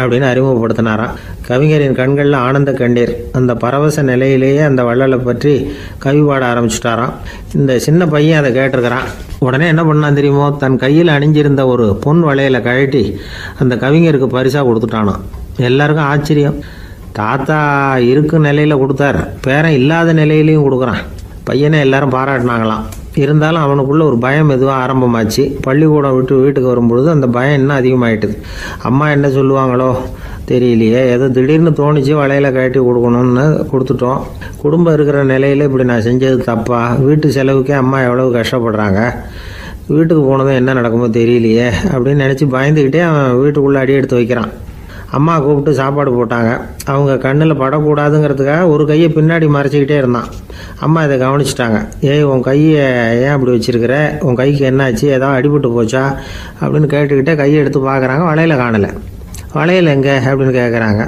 அப்படின்னு அறிமுகப்படுத்தினாராம். கவிஞரின் கண்களில் ஆனந்த கண்ணீர். அந்த பரவச நிலையிலேயே அந்த வள்ளலை பற்றி கவி பாட ஆரம்பிச்சுட்டாராம். இந்த சின்ன பையன் அதை கேட்டிருக்கிறான். உடனே என்ன பண்ணான் தெரியுமோ, தன் கையில் அணிஞ்சிருந்த ஒரு பொன் வளையலை கழட்டி அந்த கவிஞருக்கு பரிசாக கொடுத்துட்டானான். எல்லாருக்கும் ஆச்சரியம். தாத்தா இருக்கும் நிலையில் கொடுத்தார், பேரன் இல்லாத நிலையிலையும் கொடுக்குறான். பையனை எல்லாரும் பாராட்டினாங்களாம். இருந்தாலும் அவனுக்குள்ள ஒரு பயம் எதுவும் ஆரம்பமாச்சு. பள்ளிக்கூடம் விட்டு வீட்டுக்கு வரும்பொழுது அந்த பயம் இன்னும் அதிகமாயிட்டுது. அம்மா என்ன சொல்லுவாங்களோ தெரியலையே, ஏதோ திடீர்னு தோணிச்சு வளையல கட்டி கொடுக்கணும்னு கொடுத்துட்டோம். குடும்பம் இருக்கிற நிலையில் இப்படி நான் செஞ்சது தப்பா, வீட்டு செலவுக்கே அம்மா எவ்வளவு கஷ்டப்படுறாங்க, வீட்டுக்கு போனதும் என்ன நடக்குமோ தெரியலையே அப்படின்னு நினச்சி பயந்துக்கிட்டே அவன் வீட்டுக்குள்ளே அடி எடுத்து வைக்கிறான். அம்மா கூப்பிட்டு சாப்பாடு போட்டாங்க. அவங்க கண்ணில் படக்கூடாதுங்கிறதுக்காக ஒரு கையை பின்னாடி மறைச்சிக்கிட்டே இருந்தான். அம்மா இதை கவனிச்சிட்டாங்க. ஏய், உன் கையை ஏன் அப்படி வச்சிருக்கிற, உன் கைக்கு என்னாச்சு, ஏதாவது அடிபட்டு போச்சா அப்படின்னு கேட்டுக்கிட்டே கையை எடுத்து பார்க்குறாங்க. வளையல காணலை. வளையல் எங்கே அப்படின்னு கேட்குறாங்க.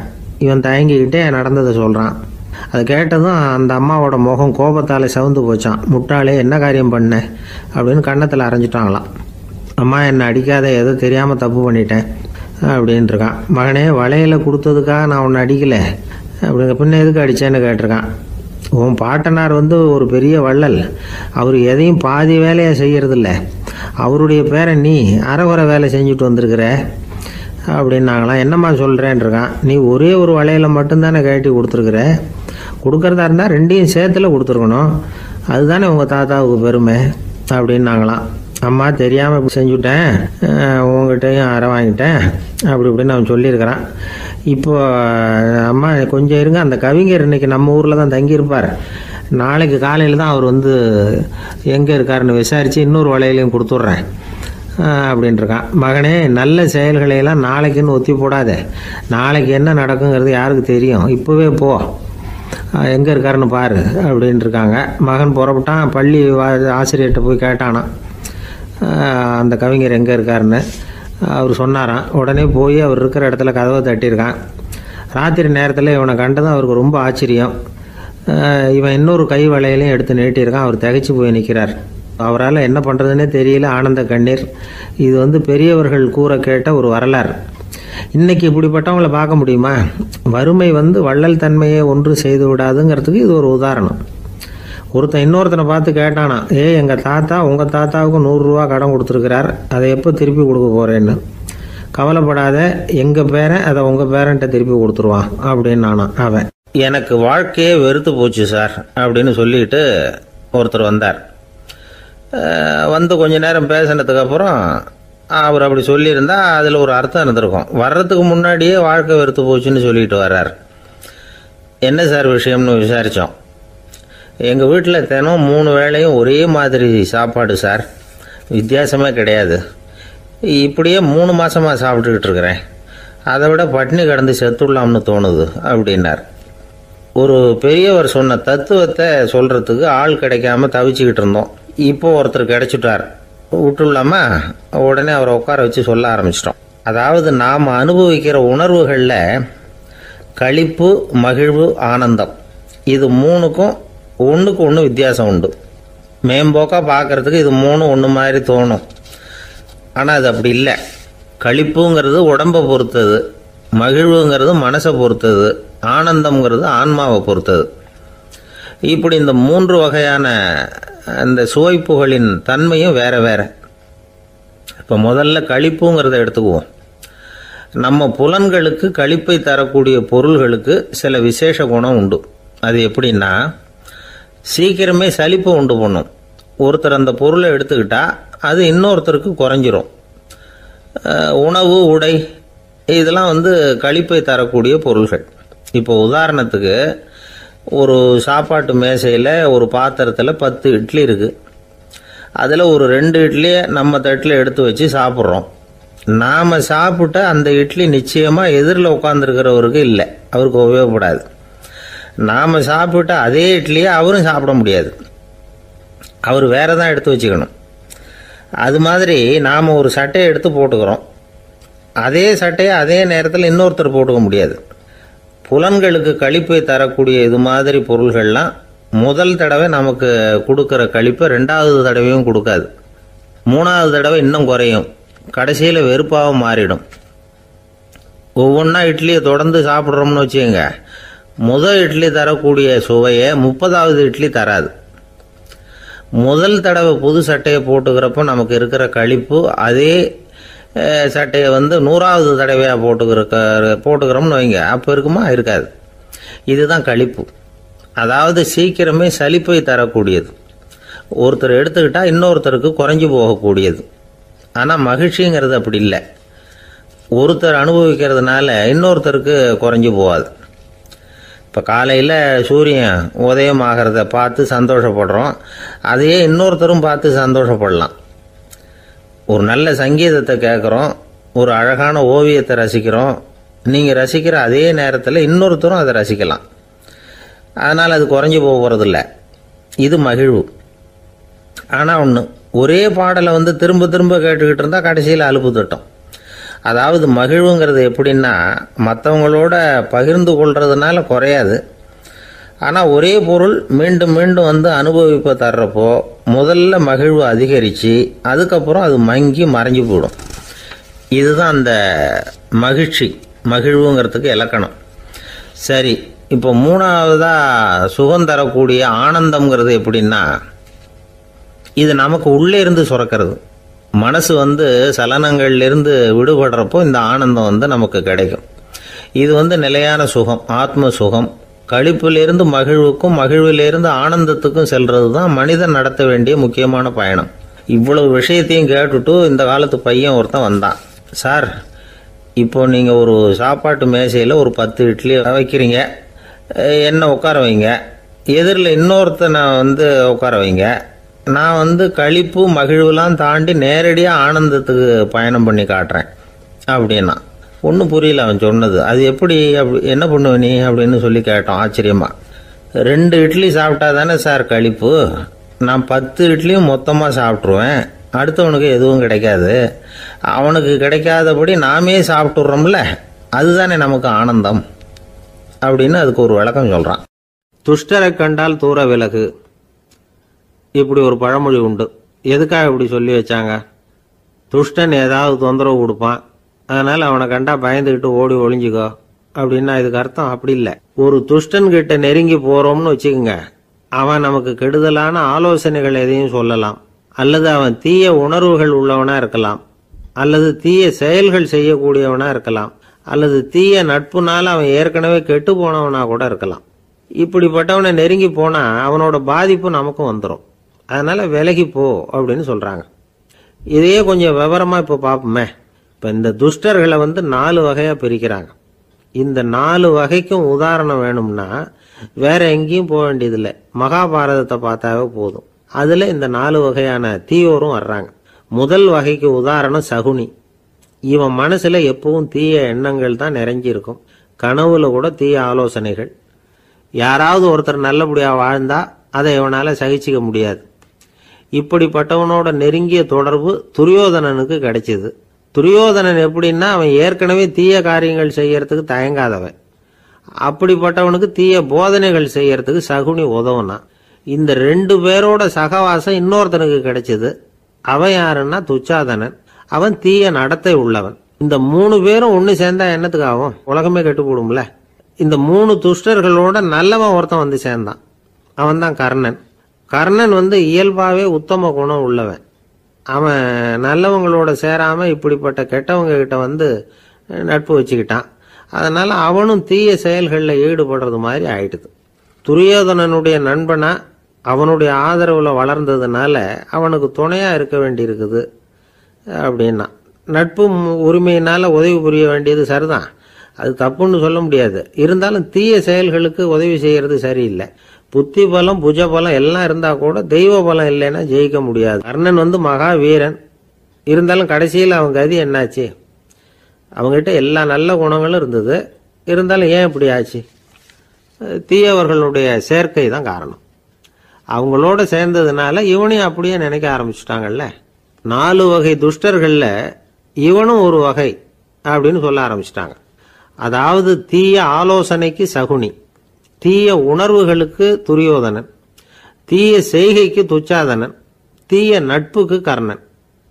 இவன் தயங்கிக்கிட்டே நடந்ததை சொல்கிறான். அதை கேட்டதும் அந்த அம்மாவோட முகம் கோபத்தால் சவுந்து போச்சான். முட்டாளே, என்ன காரியம் பண்ண அப்படின்னு கன்னத்தில் அரைஞ்சிட்டாங்களாம். அம்மா, என்னை அடிக்காத, ஏதோ தெரியாமல் தப்பு பண்ணிட்டேன் அப்படின்ட்டுருக்கான். மகனே, வளையலை கொடுத்ததுக்காக நான் உன்னை அடிக்கலை, அப்படிங்க பின்ன எதுக்கு அடித்தேன்னு கேட்டிருக்கான். உன் பாட்டனார் ஒரு பெரிய வள்ளல், அவர் எதையும் பாதி வேலையை செய்யறதில்ல, அவருடைய பேரை நீ அரைகுறை வேலை செஞ்சுட்டு வந்திருக்கிற அப்படின்னாங்களாம். என்னம்மா சொல்கிறேன்ருக்கான். நீ ஒரே ஒரு வளையலை மட்டும்தானே கட்டி கொடுத்துருக்குற, கொடுக்குறதா இருந்தால் ரெண்டையும் சேர்த்துல கொடுத்துருக்கணும், அதுதானே உங்கள் தாத்தாவுக்கு பெருமை அப்படின்னாங்களாம். அம்மா, தெரியாமல் இப்படி செஞ்சுட்டேன், உங்கள்கிட்டையும் அரை வாங்கிட்டேன் அப்படி இப்படின்னு அவன் சொல்லியிருக்கிறான். இப்போ அம்மா கொஞ்சம் இருங்க, அந்த கவிஞர் இன்னைக்கு நம்ம ஊரில் தான் தங்கியிருப்பார், நாளைக்கு காலையில் தான் அவர் எங்கே இருக்காருன்னு விசாரித்து இன்னொரு வளையலையும் கொடுத்துட்றேன் அப்படின்ட்டுருக்கான். மகனே, நல்ல செயல்களையெல்லாம் நாளைக்குன்னு ஒத்தி போடாத, நாளைக்கு என்ன நடக்குங்கிறது யாருக்கு தெரியும், இப்போவே போ, எங்கே இருக்காருன்னு பாரு அப்படின்ட்டுருக்காங்க. மகன் புறப்பட்டான். பள்ளி ஆசிரியர்கிட்ட போய் கேட்டானான் அந்த கவிஞர் எங்கே இருக்காருன்னு. அவர் சொன்னாராம். உடனே போய் அவர் இருக்கிற இடத்துல கதவை தட்டியிருக்கான். ராத்திரி நேரத்தில் இவனை கண்டதும் அவருக்கு ரொம்ப ஆச்சரியம். இவன் இன்னொரு கை வளையலையும் எடுத்து நீட்டியிருக்கான். அவர் திகைச்சு போய் நிற்கிறார். அவரால் என்ன பண்ணுறதுன்னே தெரியல. ஆனந்த கண்ணீர். இது பெரியவர்கள் கூற கேட்ட ஒரு வரலாறு. இன்னைக்கு இப்படிப்பட்டவங்களை பார்க்க முடியுமா? வறுமை வள்ளல் தன்மையை ஒன்று செய்து விடாதுங்கிறதுக்கு இது ஒரு உதாரணம். ஒருத்தன் இன்னொருத்தனை பார்த்து கேட்டானா, எங்கள் தாத்தா உங்கள் தாத்தாவுக்கு 100 ரூபா கடன் கொடுத்துருக்கிறார், அதை எப்போ திருப்பி கொடுக்க போகிறேன்னு. கவலைப்படாத, எங்கள் பேரன் அதை உங்கள் பேரன்ட்ட திருப்பி கொடுத்துருவான் அப்படின்னு நானான் அவன். எனக்கு வாழ்க்கையே வெறுத்து போச்சு சார் அப்படின்னு சொல்லிட்டு ஒருத்தர் வந்தார். கொஞ்ச நேரம் பேசினதுக்கு அப்புறம் அவர் அப்படி சொல்லியிருந்தா அதில் ஒரு அர்த்தம் இருந்திருக்கும். வர்றதுக்கு முன்னாடியே வாழ்க்கை வெறுத்து போச்சுன்னு சொல்லிட்டு வர்றார். என்ன சார் விஷயம்னு விசாரித்தோம். எங்கள் வீட்டில் தினம் 3 வேளையும் ஒரே மாதிரி சாப்பாடு சார், வித்தியாசமே கிடையாது. இப்படியே 3 மாதமாக சாப்பிட்டுக்கிட்டு இருக்கிறேன். அதை விட பட்டினி கிடந்து செத்துடலாம்னு தோணுது அப்படின்னார். ஒரு பெரியவர் சொன்ன தத்துவத்தை சொல்கிறதுக்கு ஆள் கிடைக்காம தவிச்சுக்கிட்டு இருந்தோம். இப்போ ஒருத்தர் கிடைச்சிட்டார். விட்டுலாமா, உடனே அவரை உட்கார வச்சு சொல்ல ஆரம்பிச்சிட்டோம். அதாவது நாம் அனுபவிக்கிற உணர்வுகளில் களிப்பு, மகிழ்வு, ஆனந்தம், இது 3க்கும் ஒன்றுக்கு ஒன்று வித்தியாசம் உண்டு. மேம்போக்காக பார்க்குறதுக்கு இது 3 ஒன்று மாதிரி தோணும். ஆனால் அது அப்படி இல்லை. களிப்புங்கிறது உடம்பை பொறுத்தது, மகிழ்வுங்கிறது மனசை பொறுத்தது, ஆனந்தம்ங்கிறது ஆன்மாவை பொறுத்தது. இப்படி இந்த 3 வகையான அந்த சுவைப்புகளின் தன்மையும் வேற வேற. இப்போ முதல்ல களிப்புங்கிறத எடுத்துக்குவோம். நம்ம புலன்களுக்கு களிப்பை தரக்கூடிய பொருள்களுக்கு சில விசேஷ குணம் உண்டு. அது எப்படின்னா, சீக்கிரமே சலிப்பை உண்டு பண்ணும். ஒருத்தர் அந்த பொருளை எடுத்துக்கிட்டா அது இன்னொருத்தருக்கு குறைஞ்சிரும். உணவு, உடை, இதெல்லாம் களிப்பை தரக்கூடிய பொருள்கள். இப்போ உதாரணத்துக்கு, ஒரு சாப்பாட்டு மேசையில் ஒரு பாத்திரத்தில் 10 இட்லி இருக்குது. அதில் ஒரு 2 இட்லியை நம்ம தட்டில் எடுத்து வச்சு சாப்பிட்றோம். நாம் சாப்பிட்ட அந்த இட்லி நிச்சயமாக எதிரில் உட்காந்துருக்கிறவருக்கு இல்லை, அவருக்கு உபயோகப்படாது. நாம் சாப்பிட்ட அதே இட்லியை அவரும் சாப்பிட முடியாது, அவர் வேற தான் எடுத்து வச்சுக்கணும். அது மாதிரி நாம் ஒரு சட்டையை எடுத்து போட்டுக்கிறோம். அதே சட்டையை அதே நேரத்தில் இன்னொருத்தர் போட்டுக்க முடியாது. புலன்களுக்கு களிப்பை தரக்கூடிய இது மாதிரி பொருள்கள்லாம் முதல் தடவை நமக்கு கொடுக்குற களிப்பை ரெண்டாவது தடவையும் கொடுக்காது. மூணாவது தடவை இன்னும் குறையும். கடைசியில் வெறுப்பாக மாறிடும். ஒவ்வொன்றா இட்லியை தொடர்ந்து சாப்பிட்றோம்னு வச்சுக்கோங்க, முதல் இட்லி தரக்கூடிய சுவையை 30வது இட்லி தராது. முதல் தடவை புது சட்டையை போட்டுக்கிறப்போ நமக்கு இருக்கிற களிப்பு அதே சட்டையை 100வது தடவையாக போட்டுக்கிறோம்னு வைங்க, அப்போ இருக்குமா? இருக்காது. இதுதான் களிப்பு. அதாவது சீக்கிரமே சலிப்பை தரக்கூடியது. ஒருத்தர் எடுத்துக்கிட்டால் இன்னொருத்தருக்கு குறைஞ்சி போகக்கூடியது. ஆனால் மகிழ்ச்சிங்கிறது அப்படி இல்லை. ஒருத்தர் அனுபவிக்கிறதுனால இன்னொருத்தருக்கு குறைஞ்சி போகாது. இப்போ காலையில் சூரியன் உதயம் ஆகிறத பார்த்து சந்தோஷப்படுறோம், அதையே இன்னொருத்தரும் பார்த்து சந்தோஷப்படலாம். ஒரு நல்ல சங்கீதத்தை கேட்குறோம், ஒரு அழகான ஓவியத்தை ரசிக்கிறோம். நீங்கள் ரசிக்கிற அதே நேரத்தில் இன்னொருத்தரும் அதை ரசிக்கலாம். அதனால் அது குறைஞ்சி போகிறதில்ல. இது மகிழ்வு. ஆனால் ஒன்று, ஒரே பாடலை திரும்ப திரும்ப கேட்டுக்கிட்டு இருந்தால் கடைசியில் அலுப்பு தட்டும். அதாவது மகிழ்வுங்கிறது எப்படின்னா, மற்றவங்களோட பகிர்ந்து கொள்றதுனால குறையாது. ஆனால் ஒரே பொருள் மீண்டும் மீண்டும் அனுபவிப்ப தர்றப்போ முதல்ல மகிழ்வு அதிகரித்து அதுக்கப்புறம் அது மங்கி மறைஞ்சு போயிடும். இதுதான் அந்த மகிழ்வுங்கிறதுக்கு இலக்கணம். சரி, இப்போ மூணாவதாக சுகம் தரக்கூடிய ஆனந்தம்ங்கிறது எப்படின்னா, இது நமக்கு உள்ளே இருந்து சுரக்கிறது. மனசு சலனங்கள்லேருந்து விடுபடுறப்போ இந்த ஆனந்தம் நமக்கு கிடைக்கும். இது நிலையான சுகம், ஆத்ம சுகம். களிப்பிலிருந்து மகிழ்வுக்கும் மகிழ்விலிருந்து ஆனந்தத்துக்கும் செல்றது தான் மனிதன் நடத்த வேண்டிய முக்கியமான பயணம். இவ்வளவு விஷயத்தையும் கேட்டுட்டு இந்த காலத்து பையன் ஒருத்தன் வந்தான். சார், இப்போ நீங்கள் ஒரு சாப்பாட்டு மேசையில் ஒரு 10 இட்லி வைக்கிறீங்க, என்ன உட்கார வைங்க, எதிரில் இன்னொருத்தனை உட்கார வைங்க. நான் களிப்பு மகிழ்வுலாம் தாண்டி நேரடியாக ஆனந்தத்துக்கு பயணம் பண்ணி காட்டுறேன் அப்படின்னா. ஒன்றும் புரியல அவன் சொன்னது. அது எப்படி, என்ன பண்ணுவ நீ அப்படின்னு சொல்லி கேட்டோம் ஆச்சரியமா. 2 இட்லி சாப்பிட்டா தானே சார் களிப்பு? நான் 10 இட்லியும் மொத்தமாக சாப்பிட்ருவேன், அடுத்தவனுக்கு எதுவும் கிடைக்காது. அவனுக்கு கிடைக்காதபடி நாமே சாப்பிட்டுடுறோம்ல, அதுதானே நமக்கு ஆனந்தம் அப்படின்னு அதுக்கு ஒரு விளக்கம் சொல்கிறான். துஷ்டரை கண்டால் தூர விலகு, இப்படி ஒரு பழமொழி உண்டு. எதுக்காக இப்படி சொல்லி வச்சாங்க? துஷ்டன் ஏதாவது தொந்தரவு கொடுப்பான், அதனால் அவனை கண்டா பயந்துக்கிட்டு ஓடி ஒளிஞ்சிக்கோ அப்படின்னா இதுக்கு அர்த்தம் அப்படி இல்லை. ஒரு துஷ்டன் கிட்ட நெருங்கி போகிறோம்னு வச்சுக்கோங்க, அவன் நமக்கு கெடுதலான ஆலோசனைகள் எதையும் சொல்லலாம், அல்லது அவன் தீய உணர்வுகள் உள்ளவனா இருக்கலாம், அல்லது தீய செயல்கள் செய்யக்கூடியவனா இருக்கலாம், அல்லது தீய நட்புனால அவன் ஏற்கனவே கெட்டு போனவனா கூட இருக்கலாம். இப்படிப்பட்டவனை நெருங்கி போனால் அவனோட பாதிப்பு நமக்கும் வந்துடும். அதனால விலகி போ அப்படின்னு சொல்றாங்க. இதையே கொஞ்சம் விவரமா இப்போ பார்ப்போமே. இப்போ இந்த துஷ்டர்களை 4 வகையா பிரிக்கிறாங்க. இந்த 4 வகைக்கும் உதாரணம் வேணும்னா வேற எங்கேயும் போக வேண்டியதில்லை, மகாபாரதத்தை பார்த்தாவே போதும். அதுல இந்த 4 வகையான தீயோரும் வர்றாங்க. முதல் வகைக்கு உதாரணம் சகுனி. இவன் மனசுல எப்பவும் தீய எண்ணங்கள் தான் நிறைஞ்சி இருக்கும். கனவுல கூட தீய ஆலோசனைகள். யாராவது ஒருத்தர் நல்லபடியா வாழ்ந்தா அதை இவனால சகிச்சிக்க முடியாது. இப்படிப்பட்டவனோட நெருங்கிய தொடர்பு துரியோதனனுக்கு கிடைச்சது. துரியோதனன் எப்படின்னா, அவன் ஏற்கனவே தீய காரியங்கள் செய்யறதுக்கு தயங்காதவன். அப்படிப்பட்டவனுக்கு தீய போதனைகள் செய்யறதுக்கு சகுனி உதவுனான். இந்த 2 பேரோட சகவாசம் இன்னொருத்தனுக்கு கிடைச்சது. அவன் யாருன்னா துச்சாதனன். அவன் தீய நடத்தை உள்ளவன். இந்த 3 பேரும் ஒன்னு சேர்ந்தா என்னத்துக்கு ஆகும்? உலகமே கெட்டு போடும்ல. இந்த 3 துஷ்டர்களோட நல்லவன் ஒருத்தன் சேர்ந்தான். அவன் தான் கர்ணன். கர்ணன் இயல்பாவே உத்தம குணம் உள்ளவன். அவன் நல்லவங்களோட சேராம இப்படிப்பட்ட கெட்டவங்க கிட்ட நட்பு வச்சுக்கிட்டான். அதனால அவனும் தீய செயல்களில் ஈடுபடுறது மாதிரி ஆயிடுது. துரியோதனனுடைய நண்பனா அவனுடைய ஆதரவுல வளர்ந்ததுனால அவனுக்கு துணையா இருக்க வேண்டி இருக்குது அப்படின்னா. நட்பு உரிமையினால உதவி புரிய வேண்டியது சரிதான், அது தப்புன்னு சொல்ல முடியாது. இருந்தாலும் தீய செயல்களுக்கு உதவி செய்யறது சரியில்லை. புத்தி பலம் புஜ பலம் எல்லாம் இருந்தா கூட தெய்வ பலம் இல்லைன்னா ஜெயிக்க முடியாது. கர்ணன் மகா வீரன். இருந்தாலும் கடைசியில் அவன் கதி என்னாச்சு? அவங்ககிட்ட எல்லா நல்ல குணங்களும் இருந்தது, இருந்தாலும் ஏன் இப்படி ஆச்சு? தீயவர்களுடைய சேர்க்கை தான் காரணம். அவங்களோட சேர்ந்ததுனால இவனையும் அப்படியே நினைக்க ஆரம்பிச்சுட்டாங்கல்ல. 4 வகை துஷ்டர்கள்ல இவனும் ஒரு வகை. அப்படின்னு சொல்ல ஆரம்பிச்சிட்டாங்க. அதாவது தீய ஆலோசனைக்கு சகுனி, தீய உணர்வுகளுக்கு துரியோதனன், தீய செய்கைக்கு துச்சாதனன், தீய நட்புக்கு கர்ணன்,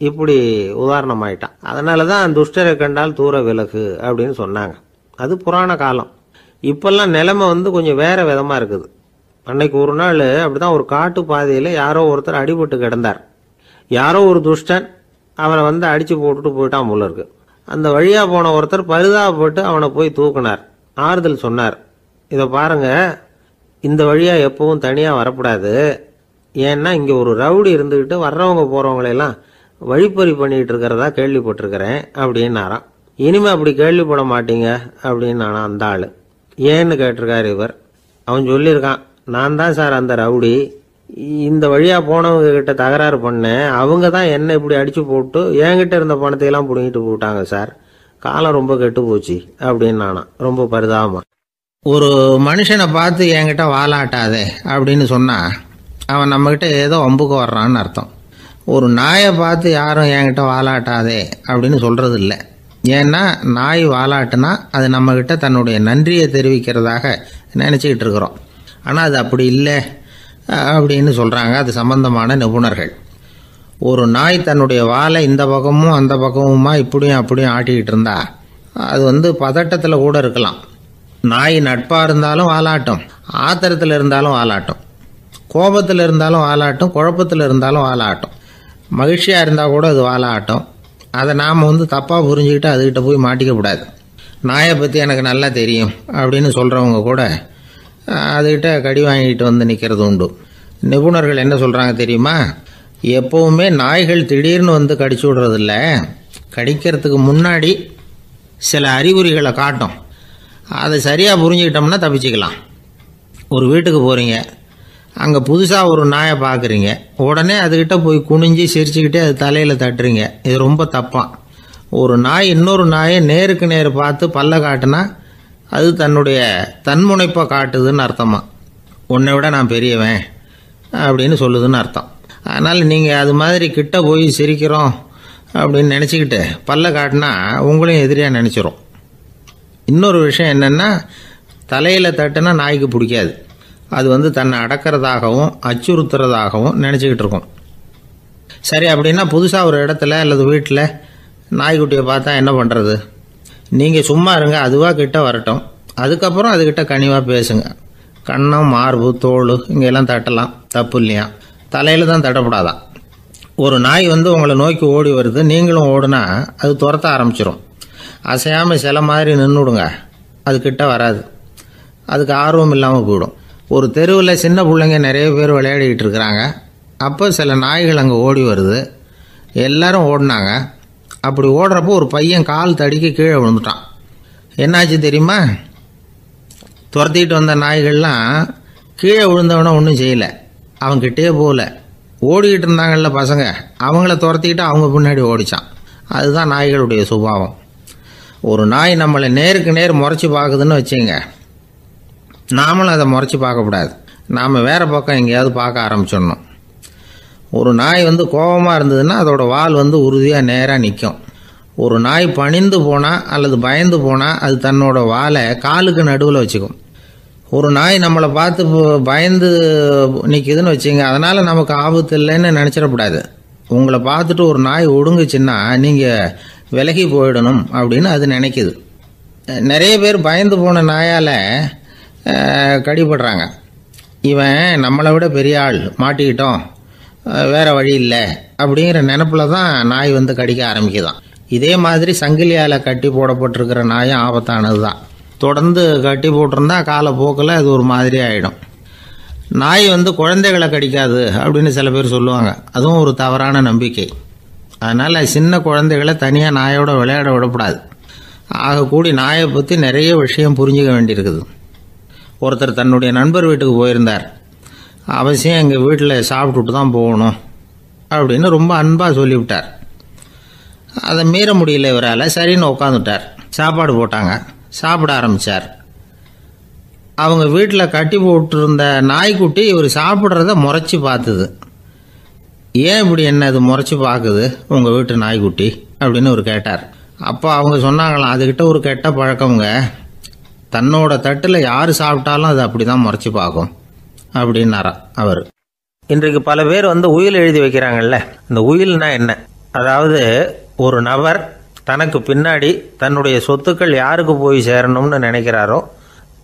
இப்படி உதாரணமாயிட்டான். அதனாலதான் துஷ்டரை கண்டால் தூர விலகு அப்படின்னு சொன்னாங்க. அது புராண காலம். இப்பெல்லாம் நிலைமை கொஞ்சம் வேற விதமா இருக்குது. அன்னைக்கு ஒரு நாள் அப்படிதான் ஒரு காட்டு பாதையில யாரோ ஒருத்தர் அடிபட்டு கிடந்தார். யாரோ ஒரு துஷ்டன் அவனை அடிச்சு போட்டுட்டு போயிட்டான் போல இருக்கு. அந்த வழியா போன ஒருத்தர் பரிதாபப்பட்டு அவனை போய் தூக்கினார், ஆறுதல் சொன்னார். இதை பாருங்க, இந்த வழியா எப்பவும் தனியா வரக்கூடாது. ஏன்னா இங்க ஒரு ரவுடி இருந்துகிட்டு வர்றவங்க போறவங்களெல்லாம் வழிப்பறி பண்ணிட்டு இருக்கிறதா கேள்விப்பட்டிருக்கிறேன் அப்படின்னாராம். இனிமே அப்படி கேள்விப்பட மாட்டீங்க அப்படின்னு நானா அந்த ஆளு. ஏன்னு கேட்டிருக்காரு இவர். அவன் சொல்லியிருக்கான், நான் தான் சார் அந்த ரவுடி, இந்த வழியா போனவங்க கிட்ட தகராறு பண்ணேன், அவங்க தான் என்ன இப்படி அடிச்சு போட்டு என்கிட்ட இருந்த பணத்தையெல்லாம் பிடுங்கிட்டு போட்டாங்க சார், காலம் ரொம்ப கெட்டு போச்சு அப்படின்னு நானா ரொம்ப பரிதாபமா. ஒரு மனுஷனை பார்த்து என்கிட்ட வாலாட்டாதே அப்படின்னு சொன்னா அவன் நம்மகிட்ட ஏதோ வம்புக்கு வர்றான்னு அர்த்தம். ஒரு நாயை பார்த்து யாரும் என்கிட்ட வாலாட்டாதே அப்படின்னு சொல்றது இல்லை. ஏன்னா நாய் வாலாட்டுனா அது நம்மகிட்ட தன்னுடைய நன்றியை தெரிவிக்கிறதாக நினச்சிக்கிட்டு இருக்கிறோம். ஆனால் அது அப்படி இல்லை அப்படின்னு சொல்கிறாங்க அது சம்பந்தமான நிபுணர்கள். ஒரு நாய் தன்னுடைய வாலை இந்த பக்கமும் அந்த பக்கமுமா இப்படியும் அப்படியும் ஆட்டிக்கிட்டு இருந்தா அது பதட்டத்தில் கூட இருக்கலாம். நாய் நட்பாக இருந்தாலும் வாலாட்டும், ஆத்திரத்தில் இருந்தாலும் வாலாட்டும், கோபத்தில் இருந்தாலும் வாலாட்டும், குழப்பத்தில் இருந்தாலும் வாலாட்டும், மகிழ்ச்சியாக இருந்தால் கூட அது வாலாட்டும். அதை நாம் தப்பாக புரிஞ்சுக்கிட்டு அதுகிட்ட போய் மாட்டிக்கக்கூடாது. நாயை பற்றி எனக்கு நல்லா தெரியும் அப்படின்னு சொல்கிறவங்க கூட அதுகிட்ட கடி வாங்கிட்டு நிற்கிறது உண்டு. நிபுணர்கள் என்ன சொல்கிறாங்க தெரியுமா? எப்போவுமே நாய்கள் திடீர்னு கடிச்சு விடுறதில்ல, கடிக்கிறதுக்கு முன்னாடி சில அறிகுறிகளை காட்டும். அதை சரியாக புரிஞ்சுக்கிட்டோம்னா தப்பிச்சுக்கலாம். ஒரு வீட்டுக்கு போகிறீங்க, அங்கே புதுசாக ஒரு நாயை பார்க்குறீங்க, உடனே அதுகிட்ட போய் குனிஞ்சு சிரிச்சுக்கிட்டே அது தலையில் தட்டுறீங்க. இது ரொம்ப தப்பான். ஒரு நாய் இன்னொரு நாயை நேருக்கு நேர் பார்த்து பல்ல காட்டுனா அது தன்னுடைய தன்முனைப்பை காட்டுதுன்னு அர்த்தமா. உன்னை விட நான் பெரியவன் அப்படின்னு சொல்லுதுன்னு அர்த்தம். அதனால் நீங்கள் அது மாதிரி கிட்ட போய் சிரிக்கிறோம் அப்படின்னு நினச்சிக்கிட்டு பல்ல காட்டினா உங்களையும் எதிரியாக நினச்சிரும். இன்னொரு விஷயம் என்னென்னா, தலையில் தட்டுனா நாய்க்கு பிடிக்காது. அது தன்னை அடக்கிறதாகவும் அச்சுறுத்துறதாகவும் நினச்சிக்கிட்டு இருக்கும். சரி, அப்படின்னா புதுசாக ஒரு இடத்துல அல்லது வீட்டில் நாய்க்குட்டியை பார்த்தா என்ன பண்ணுறது? நீங்கள் சும்மா இருங்க, அதுவாக கிட்ட வரட்டும், அதுக்கப்புறம் அதுக்கிட்ட கனிவாக பேசுங்க. கன்னம், மார்பு, தோல் இங்கெல்லாம் தட்டலாம், தப்பு இல்லையா? தலையில் தான் தட்டப்படாதான். ஒரு நாய் உங்களை நோக்கி ஓடி வருது, நீங்களும் ஓடுனா அது துரத்த ஆரம்பிச்சிடும். அசையாமல் சில மாதிரி நின்றுடுங்க, அது கிட்ட வராது, அதுக்கு ஆர்வம் இல்லாமல் போயிடும். ஒரு தெருவில் சின்ன பிள்ளைங்க நிறைய பேர் விளையாடிக்கிட்டு இருக்கிறாங்க. அப்போ சில நாய்கள் அங்கே ஓடி வருது. எல்லாரும் ஓடினாங்க. அப்படி ஓடுறப்போ ஒரு பையன் கால் தடிக்க கீழே விழுந்துட்டான். என்னாச்சு தெரியுமா? துரத்திக்கிட்டு வந்த நாய்கள்லாம் கீழே விழுந்தவன ஒன்றும் செய்யலை, அவன்கிட்டே போகல. ஓடிக்கிட்டு இருந்தாங்கல்ல பசங்க, அவங்கள துரத்திக்கிட்டு அவங்க பின்னாடி ஓடிச்சான். அதுதான் நாய்களுடைய சுபாவம். ஒரு நாய் நம்மளை நேருக்கு நேர் முறைச்சி பார்க்குதுன்னு வச்சுங்க, நாமளும் அதை முறைச்சி பார்க்கக்கூடாது. நாம் வேறு பக்கம் எங்கேயாவது பார்க்க ஆரம்பிச்சிடணும். ஒரு நாய் கோபமாக இருந்ததுன்னா அதோட வால் உறுதியாக நேராக நிற்கும். ஒரு நாய் பணிந்து போனால் அல்லது பயந்து போனால் அது தன்னோட வாலை காலுக்கு நடுவில் வச்சுக்கும். ஒரு நாய் நம்மளை பார்த்து பயந்து நிற்கிதுன்னு வச்சுங்க, அதனால் நமக்கு ஆபத்து இல்லைன்னு நினச்சிடக்கூடாது. உங்களை பார்த்துட்டு ஒரு நாய் ஒடுங்குச்சுன்னா நீங்கள் விலகி போயிடணும் அப்படின்னு அது நினைக்குது. நிறைய பேர் பயந்து போன நாயால் கடிபடுறாங்க. இவன் நம்மளை விட பெரிய ஆள், மாட்டிக்கிட்டோம், வேறு வழி இல்லை அப்படிங்கிற நினப்பில் தான் நாய் கடிக்க ஆரம்பிக்குதான். இதே மாதிரி சங்கிலியால் கட்டி போடப்பட்டிருக்கிற நாயும் ஆபத்தானது தான். தொடர்ந்து கட்டி போட்டிருந்தா காலப்போக்கில் அது ஒரு மாதிரி ஆகிடும். நாய் குழந்தைகளை கடிக்காது அப்படின்னு சில பேர் சொல்லுவாங்க. அதுவும் ஒரு தவறான நம்பிக்கை. அதனால் சின்ன குழந்தைகளை தனியாக நாயோட விளையாட விடக்கூடாது. ஆகக்கூடி நாயை பற்றி நிறைய விஷயம் புரிஞ்சுக்க வேண்டியிருக்குது. ஒருத்தர் தன்னுடைய நண்பர் வீட்டுக்கு போயிருந்தார். அவசியம் எங்கள் வீட்டில் சாப்பிட்டுட்டு தான் போகணும் அப்படின்னு ரொம்ப அன்பாக சொல்லிவிட்டார். அதை மீற முடியல இவரால். சரின்னு உட்காந்துட்டார். சாப்பாடு போட்டாங்க, சாப்பிட ஆரம்பித்தார். அவங்க வீட்டில் கட்டி போட்டிருந்த நாய்க்குட்டி இவர் சாப்பிட்றத முறைச்சி பார்த்துது. ஏன் இப்படி என்ன அது முறைச்சி பார்க்குது உங்கள் வீட்டு நாய்க்குட்டி அப்படின்னு அவர் கேட்டார். அப்போ அவங்க சொன்னாங்களாம், அதுகிட்ட ஒரு கெட்ட பழக்கங்க, தன்னோட தட்டில் யார் சாப்பிட்டாலும் அது அப்படி தான் முறைச்சி பார்க்கும் அப்படின்னாரா அவர். இன்றைக்கு பல பேர் உயில் எழுதி வைக்கிறாங்கல்ல. இந்த உயில்னா என்ன? அதாவது ஒரு நபர் தனக்கு பின்னாடி தன்னுடைய சொத்துக்கள் யாருக்கு போய் சேரணும்னு நினைக்கிறாரோ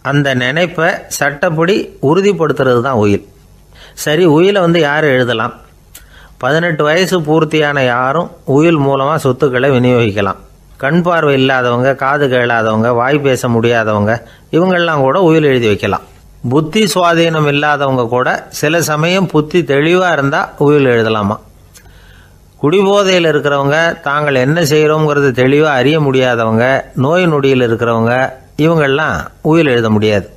அந்த நினைப்பை சட்டப்படி உறுதிப்படுத்துறது தான் உயில். சரி, உயிலை யார் எழுதலாம்? 18 வயசு பூர்த்தியான யாரும் உயில் மூலமாக சொத்துக்களை விநியோகிக்கலாம். கண் பார்வை இல்லாதவங்க, காது கேளாதவங்க, வாய் பேச முடியாதவங்க, இவங்கெல்லாம் கூட உயில் எழுதி வைக்கலாம். புத்தி சுவாதீனம் இல்லாதவங்க கூட சில சமயம் புத்தி தெளிவாக இருந்தால் உயில் எழுதலாமா. குடிபோதையில் இருக்கிறவங்க, தாங்கள் என்ன செய்கிறோங்கிறது தெளிவாக அறிய முடியாதவங்க, நோய் நொடியில் இருக்கிறவங்க, இவங்கெல்லாம் உயில் எழுத முடியாது.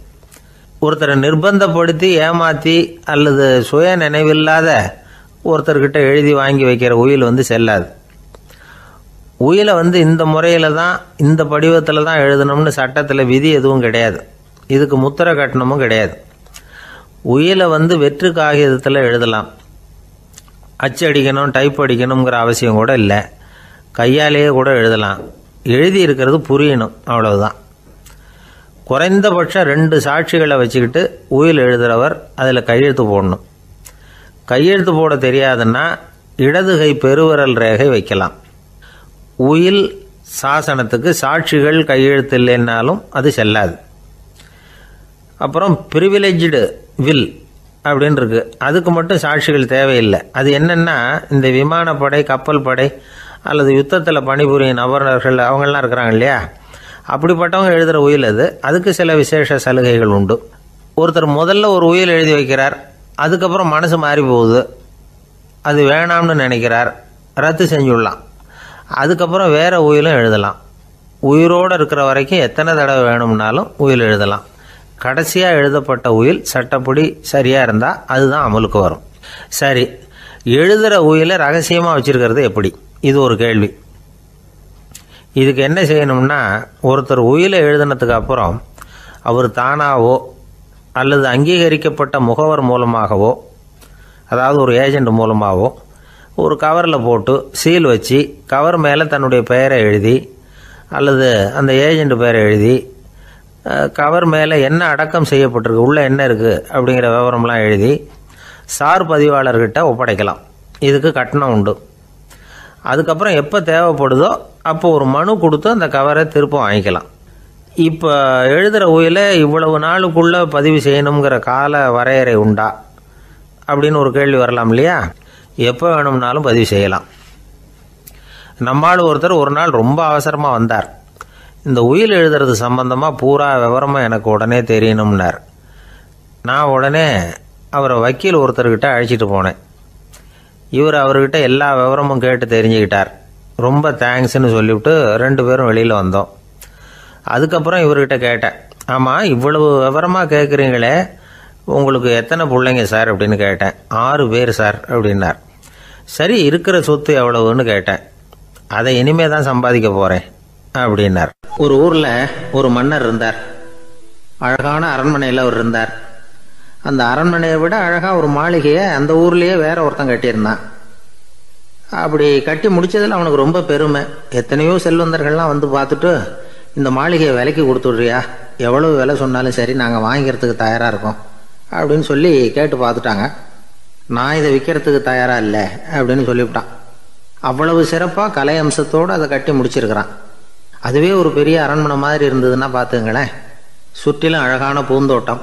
ஒருத்தரை நிர்பந்தப்படுத்தி ஏமாற்றி அல்லது சுய நினைவில்லாத ஒருத்தர்கிட்ட எழுதி வாங்கி வைக்கிற உயில் செல்லாது. உயிலை இந்த முறையில் தான், இந்த படிவத்தில் தான் எழுதணும்னு சட்டத்தில் விதி எதுவும் கிடையாது. இதுக்கு முத்திரை கட்டணமும் கிடையாது. உயிலை வெற்று காகிதத்தில் எழுதலாம். அச்சடிக்கணும், டைப் அடிக்கணுங்கிற அவசியம் கூட இல்லை. கையாலேயே கூட எழுதலாம். எழுதி இருக்கிறது புரியணும், அவ்வளவுதான். குறைந்தபட்சம் 2 சாட்சிகளை வச்சுக்கிட்டு உயில் எழுதுகிறவர் அதில் கையெழுத்து போடணும். கையெழுத்து போட தெரியாதுன்னா இடது கை பெருவிரல் ரேகை வைக்கலாம். உயில் சாசனத்துக்கு சாட்சிகள் கையெழுத்து இல்லைன்னாலும் அது செல்லாது. அப்புறம் பிரிவிலேஜ்டு வில் அப்படின்னு இருக்கு. அதுக்கு மட்டும் சாட்சிகள் தேவையில்லை. அது என்னென்னா, இந்த விமானப்படை, கப்பல் படை அல்லது யுத்தத்தில் பணிபுரியும் நபர்கள் அவங்கெல்லாம் இருக்கிறாங்க இல்லையா, அப்படிப்பட்டவங்க எழுதுகிற உயில் அது. அதுக்கு சில விசேஷ சலுகைகள் உண்டு. ஒருத்தர் முதல்ல ஒரு உயில் எழுதி வைக்கிறார், அதுக்கப்புறம் மனசு மாறி போகுது, அது வேணாம்னு நினைக்கிறார், ரத்து செஞ்சுடலாம். அதுக்கப்புறம் வேற உயிலும் எழுதலாம். உயிரோடு இருக்கிற வரைக்கும் எத்தனை தடவை வேணும்னாலும் உயில் எழுதலாம். கடைசியாக எழுதப்பட்ட உயில் சட்டப்படி சரியாக இருந்தால் அதுதான் அமலுக்கு வரும். சரி, எழுதுகிற உயிலை ரகசியமாக வச்சுருக்கிறது எப்படி? இது ஒரு கேள்வி. இதுக்கு என்ன செய்யணும்னா, ஒருத்தர் உயிலை எழுதினதுக்கு அப்புறம் அவர் தானாவோ அல்லது அங்கீகரிக்கப்பட்ட முகவர் மூலமாகவோ, அதாவது ஒரு ஏஜெண்ட் மூலமாகவோ, ஒரு கவரில் போட்டு சீல் வச்சு கவர் மேலே தன்னுடைய பெயரை எழுதி அல்லது அந்த ஏஜெண்ட் பெயரை எழுதி கவர் மேலே என்ன அடக்கம் செய்யப்பட்டிருக்கு, உள்ளே என்ன இருக்குது அப்படிங்கிற விவரம்லாம் எழுதி சார் பதிவாளர்கிட்ட ஒப்படைக்கலாம். இதுக்கு கட்டணம் உண்டு. அதுக்கப்புறம் எப்போ தேவைப்படுதோ அப்போ ஒரு மனு கொடுத்து அந்த கவரை திரும்ப வாங்கிக்கலாம். இப்போ எழுதுகிற உயிலை இவ்வளவு நாளுக்குள்ளே பதிவு செய்யணுங்கிற கால வரையறை உண்டா அப்படின்னு ஒரு கேள்வி வரலாம் இல்லையா? எப்போ வேணும்னாலும் பதிவு செய்யலாம். நம்மால் ஒருத்தர் ஒரு நாள் ரொம்ப அவசரமாக வந்தார். இந்த உயில் எழுதுறது சம்பந்தமாக பூரா விவரமாக எனக்கு உடனே தெரியணும்னார். நான் உடனே அவரை வக்கீல் ஒருத்தர்கிட்ட அழைச்சிட்டு போனேன். இவர் அவர்கிட்ட எல்லா விவரமும் கேட்டு தெரிஞ்சுக்கிட்டார். ரொம்ப தேங்க்ஸ்ன்னு சொல்லிவிட்டு 2 பேரும் வெளியில் வந்தோம். அதுக்கப்புறம் இவர்கிட்ட கேட்டேன், ஆமாம் இவ்வளவு விவரமாக கேட்குறீங்களே, உங்களுக்கு எத்தனை பிள்ளைங்க சார் அப்படின்னு கேட்டேன். 6 பேர் சார் அப்படின்னார். சரி, இருக்கிற சொத்து எவ்வளவுன்னு கேட்டேன். அதை இனிமே தான் சம்பாதிக்க போகிறேன் அப்படின்னார். ஒரு ஊரில் ஒரு மன்னர் இருந்தார். அழகான அரண்மனையில் அவர் இருந்தார். அந்த அரண்மனையை விட அழகாக ஒரு மாளிகையை அந்த ஊர்லேயே வேற ஒருத்தன் கட்டியிருந்தான். அப்படி கட்டி முடித்ததில் அவனுக்கு ரொம்ப பெருமை. எத்தனையோ செல்வந்தர்கள்லாம் வந்து பார்த்துட்டு, இந்த மாளிகையை விலைக்கு கொடுத்துட்றியா, எவ்வளவு விலை சொன்னாலும் சரி நாங்கள் வாங்கிக்கிறதுக்கு தயாராக இருக்கோம் அப்படின்னு சொல்லி கேட்டு பார்த்துட்டாங்க. நான் இதை விற்கிறதுக்கு தயாராக இல்லை அப்படின்னு சொல்லிவிட்டான். அவ்வளவு சிறப்பாக கலை அம்சத்தோடு அதை கட்டி முடிச்சிருக்கிறான். அதுவே ஒரு பெரிய அரண்மனை மாதிரி இருந்ததுன்னா பார்த்துங்களேன். சுற்றிலும் அழகான பூந்தோட்டம்.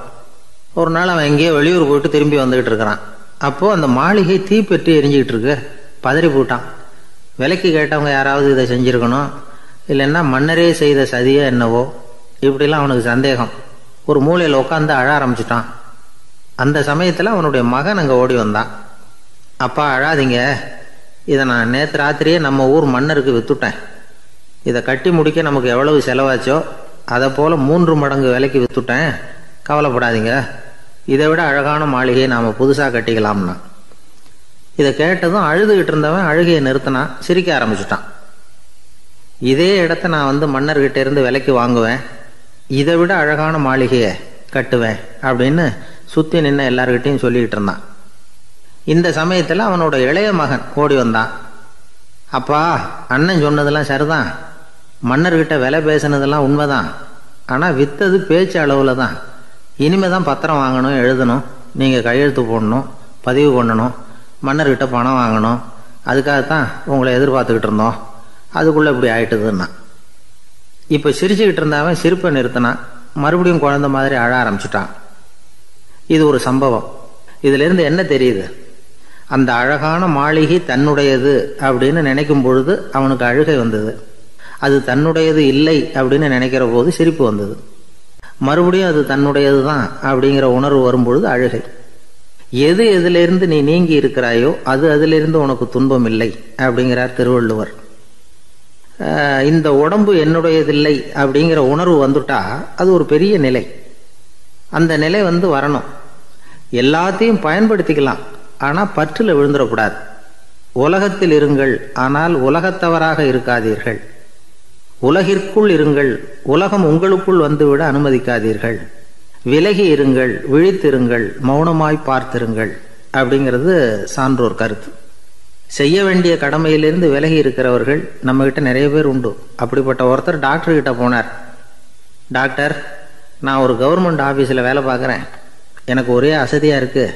ஒரு நாள் அவன் எங்கேயோ வெளியூர் போயிட்டு திரும்பி வந்துக்கிட்டு இருக்கிறான். அப்போது அந்த மாளிகை தீப்பெட்டி எரிஞ்சிக்கிட்டு இருக்கு. பதறி போட்டான். விலைக்கு கேட்டவங்க யாராவது இதை செஞ்சுருக்கணும், இல்லைன்னா மன்னரே செய்த சதியோ என்னவோ, இப்படிலாம் அவனுக்கு சந்தேகம். ஒரு மூலையில் உட்காந்து அழ ஆரம்பிச்சிட்டான். அந்த சமயத்தில் அவனுடைய மகன் அங்கே ஓடி வந்தான். அப்பா அழாதீங்க, இதை நான் நேற்று ராத்திரியே நம்ம ஊர் மன்னருக்கு விற்றுட்டேன். இதை கட்டி முடிக்க நமக்கு எவ்வளவு செலவாச்சோ அதை போல் 3 மடங்கு விலைக்கு விற்றுட்டேன். கவலைப்படாதீங்க, இதை விட அழகான மாளிகையை நாம் புதுசாக கட்டிக்கலாம்னா. இதை கேட்டதும் அழுதுகிட்டு இருந்தவன் அழுகையை நிறுத்தினான். சிரிக்க ஆரம்பிச்சிட்டான். இதே இடத்த நான் மன்னர்கிட்ட இருந்து விலைக்கு வாங்குவேன், இதை விட அழகான மாளிகையை கட்டுவேன் அப்படின்னு சுற்றி நின்று எல்லார்கிட்டையும் சொல்லிக்கிட்டு இருந்தான். இந்த சமயத்தில் அவனோட இளைய மகன் ஓடி வந்தான். அப்பா, அண்ணன் சொன்னதெல்லாம் சரிதான், மன்னர்கிட்ட விலை பேசினதெல்லாம் உண்மைதான், ஆனால் விற்றது பேச்சு அளவில் தான். இனிமே தான் பத்திரம் வாங்கணும், எழுதணும், நீங்கள் கையெழுத்து போடணும், பதிவு பண்ணணும், மன்னர்கிட்ட பணம் வாங்கணும், அதுக்காகத்தான் உங்களை எதிர்பார்த்துக்கிட்டு இருந்தோம், அதுக்குள்ளே இப்படி ஆயிட்டுதுன்னா. இப்போ சிரிச்சுக்கிட்டு இருந்தாவன் சிரிப்பை நிறுத்தினான், மறுபடியும் குழந்தை மாதிரி அழ ஆரம்பிச்சுட்டான். இது ஒரு சம்பவம். இதிலிருந்து என்ன தெரியுது? அந்த அழகான மாளிகை தன்னுடையது அப்படின்னு நினைக்கும் பொழுது அவனுக்கு அழுகை வந்தது. அது தன்னுடையது இல்லை அப்படின்னு நினைக்கிற போது சிரிப்பு வந்தது. மறுபடியும் அது தன்னுடையது தான் அப்படிங்கிற உணர்வு வரும்பொழுது அழுகை. எது எதிலிருந்து நீ நீங்கி இருக்கிறாயோ அது அதிலிருந்து உனக்கு துன்பம் இல்லை அப்படிங்கிறார் திருவள்ளுவர். இந்த உடம்பு என்னுடையதில்லை அப்படிங்கிற உணர்வு வந்துட்டா அது ஒரு பெரிய நிலை. அந்த நிலை வரணும். எல்லாத்தையும் பயன்படுத்திக்கலாம், ஆனால் பற்றில் விழுந்துடக்கூடாது. உலகத்தில் இருங்கள், ஆனால் உலகத்தவராக இருக்காதீர்கள். உலகிற்குள் இருங்கள், உலகம் உங்களுக்குள் வந்துவிட அனுமதிக்காதீர்கள். விலகி இருங்கள், விழித்திருங்கள், மௌனமாய் பார்த்திருங்கள் அப்படிங்கிறது சான்றோர் கருத்து. செய்ய வேண்டிய கடமையிலிருந்து விலகி இருக்கிறவர்கள் நம்மகிட்ட நிறைய பேர் உண்டு. அப்படிப்பட்ட ஒருத்தர் டாக்டர்கிட்ட போனார். டாக்டர், நான் ஒரு கவர்மெண்ட் ஆஃபீஸில் வேலை பார்க்குறேன், எனக்கு ஒரே அசதியாக இருக்குது,